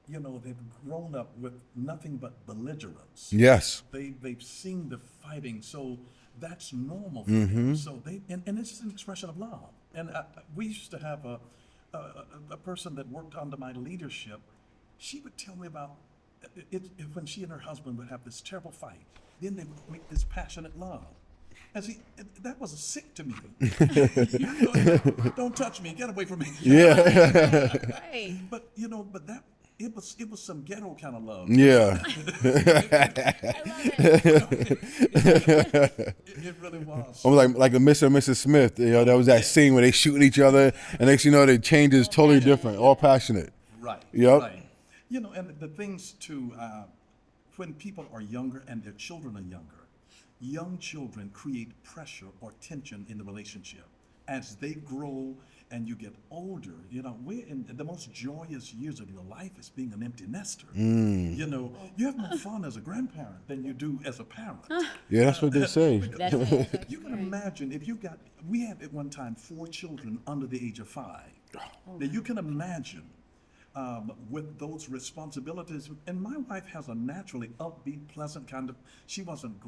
they've grown up with nothing but belligerence. Yes. They've seen the fighting, so that's normal for them. So and it's an expression of love. And we used to have a person that worked under my leadership. She would tell me about when she and her husband would have this terrible fight. Then they would make this passionate love. And see, that was sick to me. Don't touch me. Get away from me. Yeah. Right. But that it was some ghetto kind of love. Yeah. I love it. It really was. Almost like a Mr. and Mrs. Smith. You know, there was that scene where they shooting each other, and next you know, the change is totally different, all passionate. Right. Yep. Right. And the things too, when people are younger and their children are younger, young children create pressure or tension in the relationship. As they grow and you get older, we're in the most joyous years of your life is being an empty nester. You have more fun as a grandparent than you do as a parent. Yeah, that's what they say. That's it. You can imagine if we had at one time 4 children under the age of 5. Now you can imagine with those responsibilities, and my wife has a naturally upbeat, pleasant kind of. She wasn't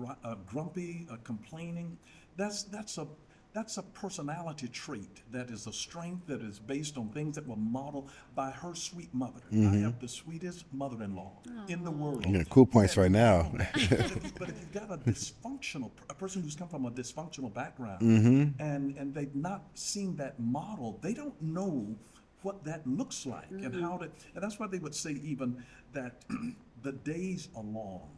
grumpy, complaining. That's a personality trait. That is a strength that is based on things that were modeled by her sweet mother. I have the sweetest mother-in-law in the world. You're getting cool points right now. But if you've got a person who's come from a dysfunctional background, and they've not seen that model, they don't know what that looks like and and that's why they would say even that the days are long,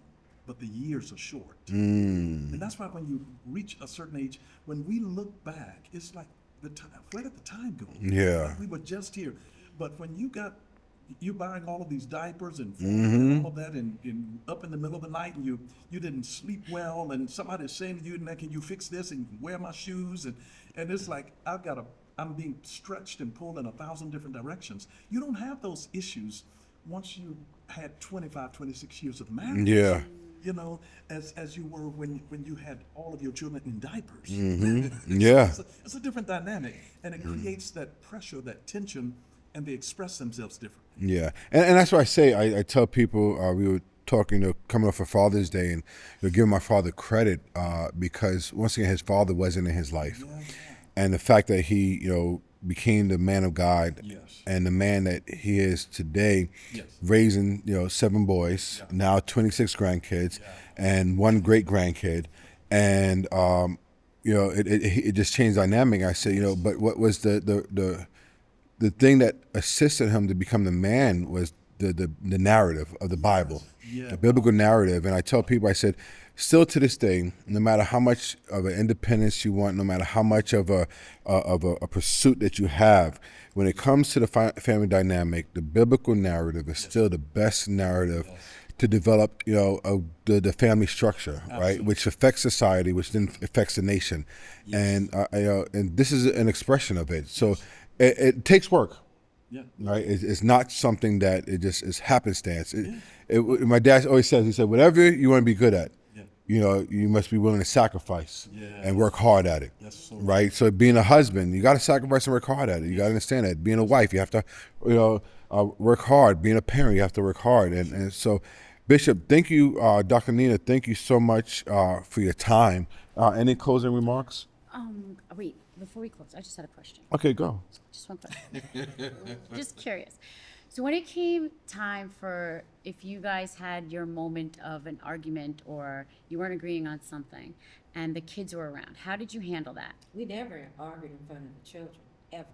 but the years are short. And that's why when you reach a certain age, when we look back, it's like where did the time go? Yeah. Like we were just here. But when you buying all of these diapers and all of that and up in the middle of the night and you didn't sleep well and somebody's saying to you, can you fix this and wear my shoes? And it's like I'm being stretched and pulled in 1,000 different directions. You don't have those issues once you had 25, 26 years of marriage. Yeah. As you were when you had all of your children in diapers. Yeah. It's a different dynamic, and it creates that pressure, that tension, and they express themselves differently. Yeah. And that's why I say, I tell people, we were talking, coming up for Father's Day, and giving my father credit because, once again, his father wasn't in his life. And the fact that he, became the man of God and the man that he is today, raising, 7 boys, now 26 grandkids, and 1 great grandkid. And, it just changed dynamic. I said, but what was the thing that assisted him to become the man was the narrative of the Bible, the biblical narrative. And I tell people, I said, still to this day, no matter how much of an independence you want, no matter how much of a pursuit that you have, when it comes to the family dynamic, the biblical narrative is still the best narrative to develop, the family structure, right? Which affects society, which then affects the nation, and this is an expression of it. So it takes work. Yeah. Right? It's not something that it just is happenstance. My dad always says, he said, whatever you want to be good at, Yeah. you know, you must be willing to sacrifice and work hard at it. That's so right. So being a husband, you got to sacrifice and work hard at it. You got to understand that. Being a wife, you have to, work hard. Being a parent, you have to work hard. And so, Bishop, thank you, Dr. Nina. Thank you so much for your time. Any closing remarks? Wait, before we close, I just had a question. Okay, go. Just one question. Just curious. So when it came time for if you guys had your moment of an argument or you weren't agreeing on something and the kids were around, how did you handle that? We never argued in front of the children, ever.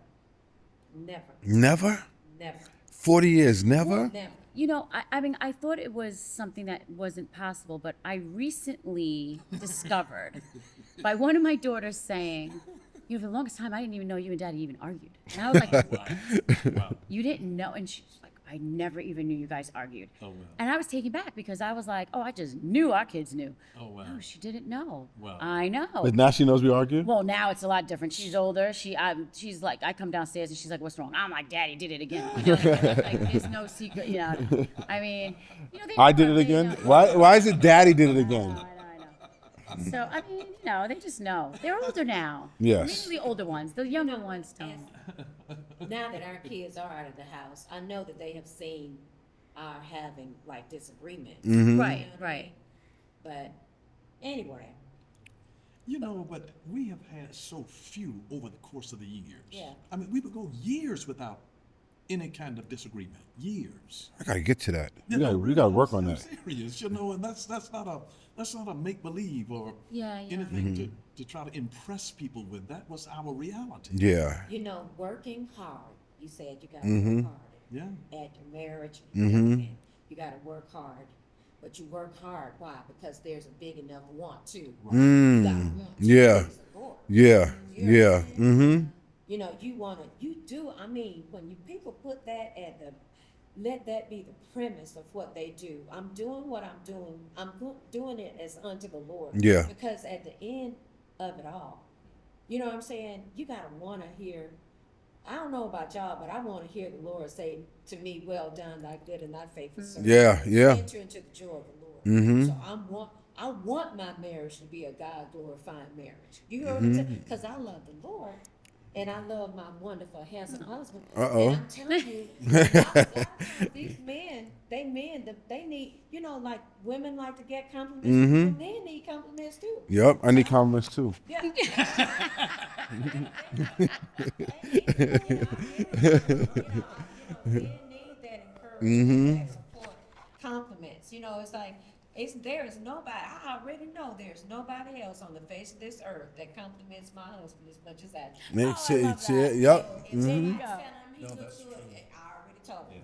Never, Never? never, 40 years, never? never. You know, I mean, I thought it was something that wasn't possible, but I recently discovered by one of my daughters saying, you know, for the longest time, I didn't even know you and Daddy even argued. And I was like, Wow. you didn't know? And she's like, I never even knew you guys argued. Oh, wow. And I was taken back because I was like, oh, I just knew our kids knew. Oh, wow. No, she didn't know. Wow. I know. But now she knows we argue? Well, now it's a lot different. She's older. She's like, I come downstairs and she's like, "What's wrong?" I'm like, "Daddy did it again." You know what I mean? Like, there's no secret. You know. I mean, you know, I did it again? Why is it Daddy did it again? I know. So I mean, you know, they just know. They're older now. Yes. Mainly the older ones. The younger ones don't. Now that our kids are out of the house, I know that they have seen our having like disagreements. Right, You know what I right. mean? But anyway, You know, but we have had so few over the course of the years. Yeah. I mean, we would go years without any kind of disagreement. Years. I got to get to that. You We know, got to work on I'm that. serious, you know, and that's not a make believe or Yeah, yeah. anything to try to impress people with. That was our reality. Yeah. you know, working hard. You said you got to Mm-hmm. work hard Yeah. at your marriage. And you got to work hard. But you work hard. Why? Because there's a big enough want to. You gotta want to Yeah. please the Lord. Yeah. You know Yeah. what I'm saying? Mm-hmm. You know, you do. I mean, when you people put that at let that be the premise of what they do. I'm doing what I'm doing. Doing it as unto the Lord. Yeah. Because at the end of it all, you know what I'm saying? You gotta want to hear. I don't know about y'all, but I want to hear the Lord say to me, "Well done, thy good and thy faithful servant." Yeah, yeah. Enter into the joy of the Lord. So I want my marriage to be a God glorifying marriage. You heard me say? Because I love the Lord. And I love my wonderful, handsome husband. Uh-oh. And I'm telling you, a lot of times these men, they need, you know, like women like to get compliments. But men need compliments too. Yep. I need compliments too. Yeah. Men need that encouragement, that support, compliments. You know, it's like, there is nobody, I already know there's nobody else on the face of this earth that compliments my husband as much as I do. Makes Oh, I it- love it- that. yep. And then I tell him he looks good. I already told him.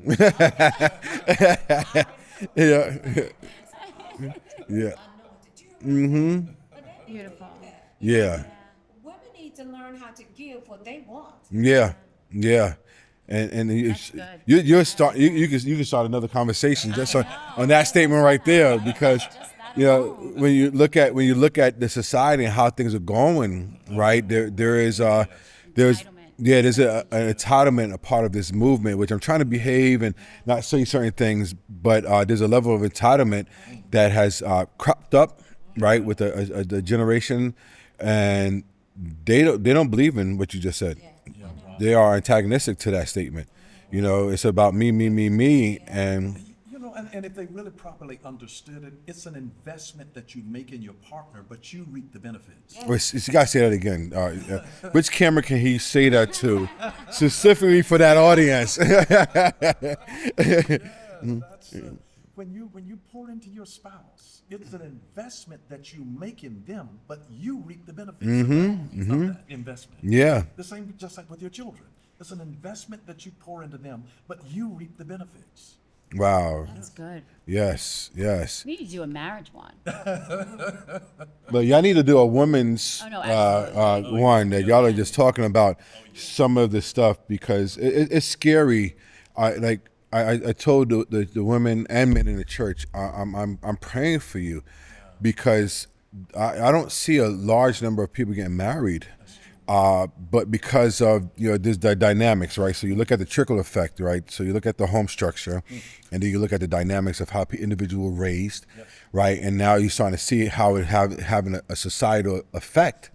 Yeah. Yeah. I know what to do. But they need to Beautiful. do that. Yeah. Women need to learn how to give what they want. Yeah. Yeah. And That's good. you're start you can start another conversation just on that statement right there, because you know when you look at the society and how things are going, right, there's an entitlement, a part of this movement, which I'm trying to behave and not say certain things, but there's a level of entitlement that has cropped up, right, with the generation, and they don't believe in what you just said. They are antagonistic to that statement. You know, it's about me, and You know, and if they really properly understood it, it's an investment that you make in your partner, but you reap the benefits. you gotta say that again. Which camera can he say that to, specifically for that audience? That's, when you pour into your spouse, it's an investment that you make in them, but you reap the benefits of that investment. Yeah. The same, just like with your children. It's an investment that you pour into them, but you reap the benefits. Wow. That's good. Yes. We need to do a marriage one. But y'all need to do a women's Oh, no, absolutely. one that y'all are just talking about some of the stuff, because it's scary. I told the women and men in the church, I'm praying for you, because I don't see a large number of people getting married But because of there's the dynamics, right? So you look at the trickle effect, right? So you look at the home structure, and then you look at the dynamics of how individuals were raised, right? And now you're starting to see how it having a societal effect,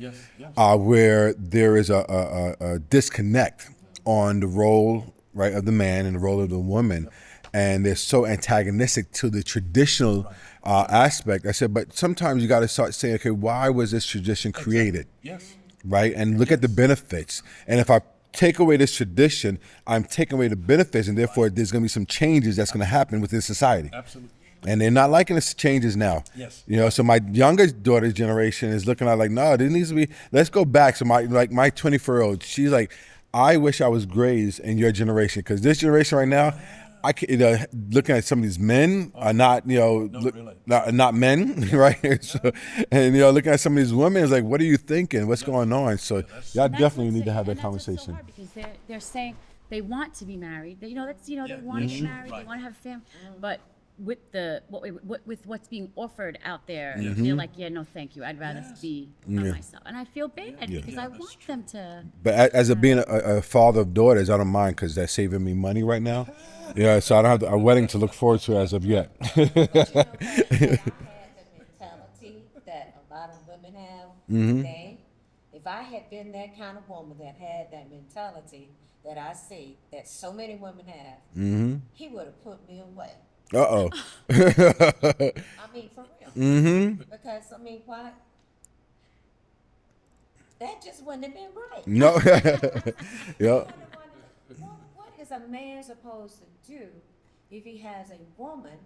where there is a disconnect on the role, right, of the man and the role of the woman, and they're so antagonistic to the traditional aspect. I said, but sometimes you got to start saying, okay, why was this tradition created? Yes. Right? And look at the benefits. And if I take away this tradition, I'm taking away the benefits, and therefore there's going to be some changes that's going to happen within society. Absolutely. And they're not liking the changes now. Yes. So my youngest daughter's generation is looking at like, no, there needs to be, let's go back. So my 24-year-old, she's like, I wish I was raised in your generation, because this generation right now, I can, looking at some of these men are not, really. not men, right? So, and looking at some of these women, it's like, what are you thinking? What's going on? So y'all And that's definitely what's need to so- have that and that's what's so conversation. hard, because they're saying they want to be married. They, that's they want to get married. They Right. want to have a family, but with with what's being offered out there, Mm-hmm. they're like, yeah, no, thank you. I'd rather be by myself. And I feel bad because I want them to. But as a being a father of daughters, I don't mind, because that's saving me money right now. Yeah, so I don't have a wedding to look forward to as of yet. But you know what? I had the mentality that a lot of women have today. If I had been that kind of woman that had that mentality that I see that so many women have, he would have put me away. Uh-oh. I mean, for real. Because, I mean, why? That just wouldn't have been right. No. Yeah. What is a man supposed to do if he has a woman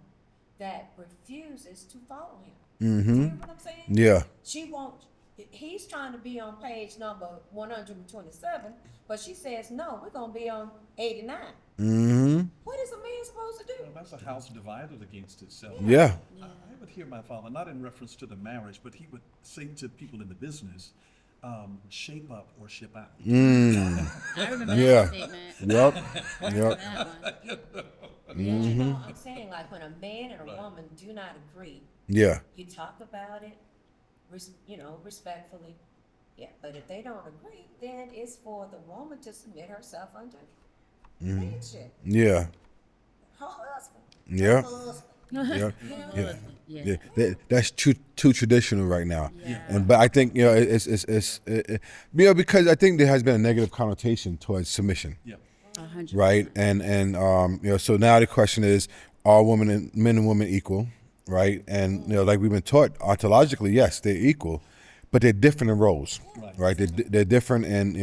that refuses to follow him? You hear what I'm saying? Yeah. She won't. He's trying to be on page number 127, but she says, no, we're going to be on 89. What is a man supposed to do? Well, that's a house divided against itself. Yeah. I would hear my father, not in reference to the marriage, but he would say to people in the business, shape up or ship out. I remember Yeah. that statement. Yep. I remember Yep. that one. You know, I'm saying, like, when a man and a woman do not agree, Yeah. you talk about it, respectfully. Yeah, but if they don't agree, then it's for the woman to submit herself under leadership. Yeah. Her husband. Yeah. Her husband. Yeah. Yeah. Yeah. Yeah, that's too traditional right now. Yeah. But I think it's because I think there has been a negative connotation towards submission, Yeah. 100%. right? And so now the question is, are men and women equal, right? And like we've been taught ontologically, yes, they're equal, but they're different in roles, right? They're different in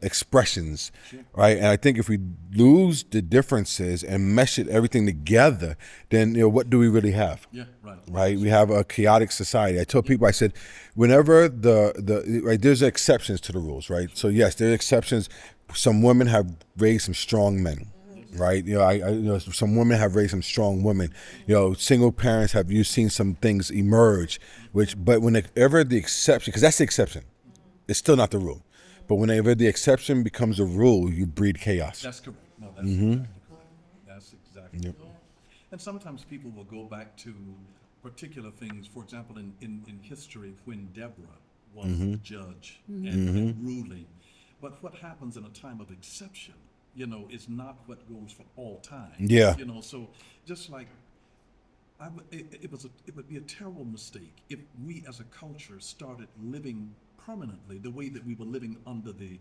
expressions, right? And I think if we lose the differences and mesh everything together, then what do we really have? Yeah, right. Right, we have a chaotic society. I told people, I said, whenever right, there's exceptions to the rules, right? So yes, there are exceptions. Some women have raised some strong men, right? Some women have raised some strong women. Single parents you've seen some things emerge, but whenever the exception, because that's the exception, it's still not the rule. But whenever the exception becomes a rule, you breed chaos. That's correct. No, that's exactly correct. That's exactly correct. And sometimes people will go back to particular things. For example, in history, when Deborah was the judge and ruling. But what happens in a time of exception, is not what goes for all time. Yeah. So just like it would be a terrible mistake if we as a culture started living permanently the way that we were living under the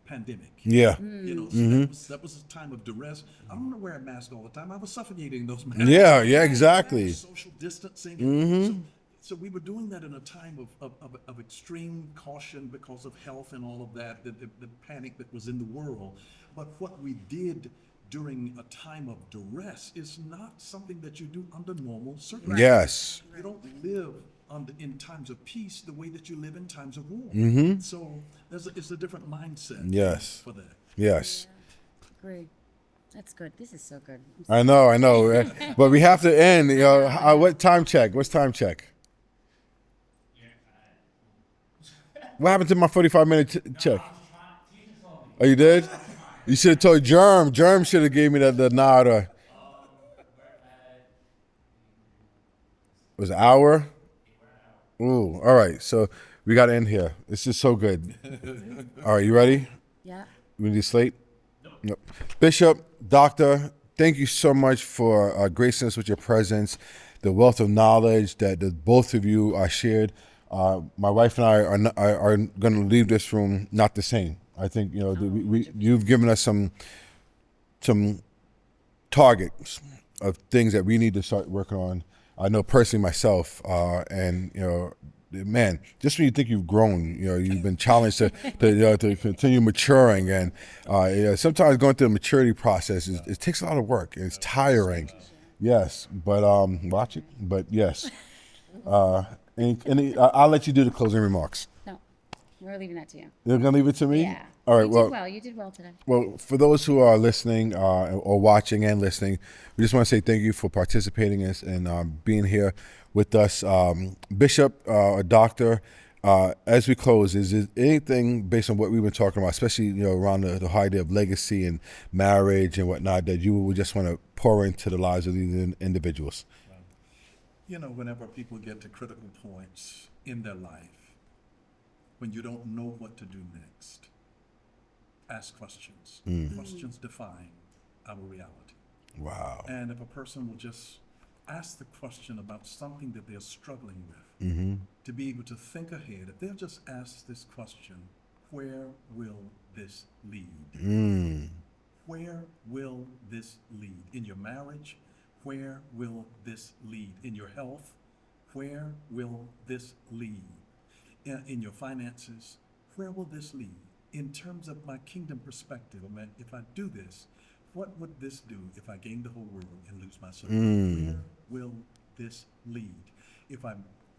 pandemic. Yeah. So that was a time of duress. I don't want to wear a mask all the time. I was suffocating those masks. Yeah, exactly. Social distancing. So we were doing that in a time of extreme caution because of health and all of that, the panic that was in the world. But what we did during a time of duress is not something that you do under normal circumstances. Yes. You don't live in times of peace the way that you live in times of war. So it's a different mindset. Yes. For that. Yes. Agree. That's good. This is so good. I know. But we have to end. What time check? What's time check? What happened to my 45-minute check? Oh, you did? You should have told Germ. Germ should have gave me the nod. It was an hour? Ooh, all right. So We got to end here. This is so good. All right, you ready? Yeah. We need a slate? No. Bishop, Doctor, thank you so much for gracing us with your presence, the wealth of knowledge that the both of you shared. My wife and I are going to leave this room not the same. I think you've given us some targets of things that we need to start working on. I know personally myself, and man, just when you think you've grown, you've been challenged to continue maturing, and sometimes going through the maturity process it takes a lot of work. It's tiring, yes, but watch it. But yes, I'll let you do the closing remarks. No, we're leaving that to you. You're gonna leave it to me? Yeah. All right. You did well today. Well, for those who are listening or watching and listening, we just want to say thank you for participating and being here with us. Bishop, Doctor, as we close, is there anything based on what we've been talking about, especially around the whole idea of legacy and marriage and whatnot, that you would just want to pour into the lives of these individuals? Whenever people get to critical points in their life, when you don't know what to do next, ask questions. Questions define our reality. Wow. And if a person will just ask the question about something that they're struggling with, to be able to think ahead, if they'll just ask this question, where will this lead? Where will this lead? In your marriage, where will this lead? In your health, where will this lead? In your finances, where will this lead? In terms of my kingdom perspective, if I do this, what would this do if I gain the whole world and lose myself? Where will this lead? If I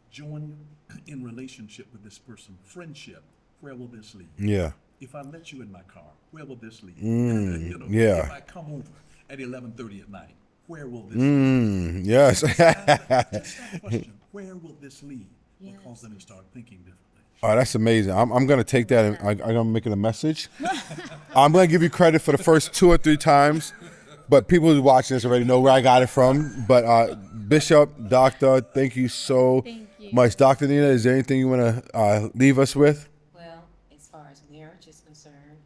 join in relationship with this person, friendship, where will this lead? Yeah. If I let you in my car, where will this lead? Yeah. If I come over at 11:30 at night, where will this lead? Yes. Just that question, where will this lead? Will cause them to start thinking differently. Oh, that's amazing. I'm going to take that and I'm going to make it a message. I'm going to give you credit for the first 2 or 3 times, but people who watching this already know where I got it from. But Bishop, Doctor, thank you so much. Dr. Nina, is there anything you want to leave us with? Well, as far as marriage is concerned,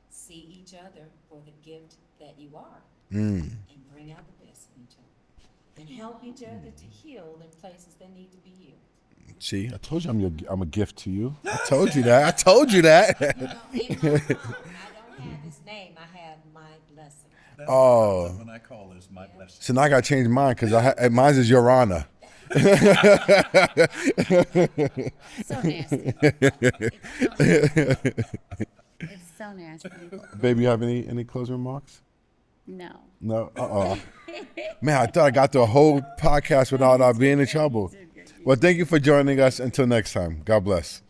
see each other for the gift that you are, and bring out the best in each other, and help each other to heal in places that need to be healed. See, I told you I'm a gift to you. I told you that. I told you that. In my phone, I don't have his name. I have my blessing. That's when I call this my blessing. So now I got to change mine because mine is Your Honor. So nasty. It's so nasty. Baby, you have any closing remarks? No. No? Man, I thought I got through a whole podcast without being in trouble. Well, thank you for joining us. Until next time. God bless.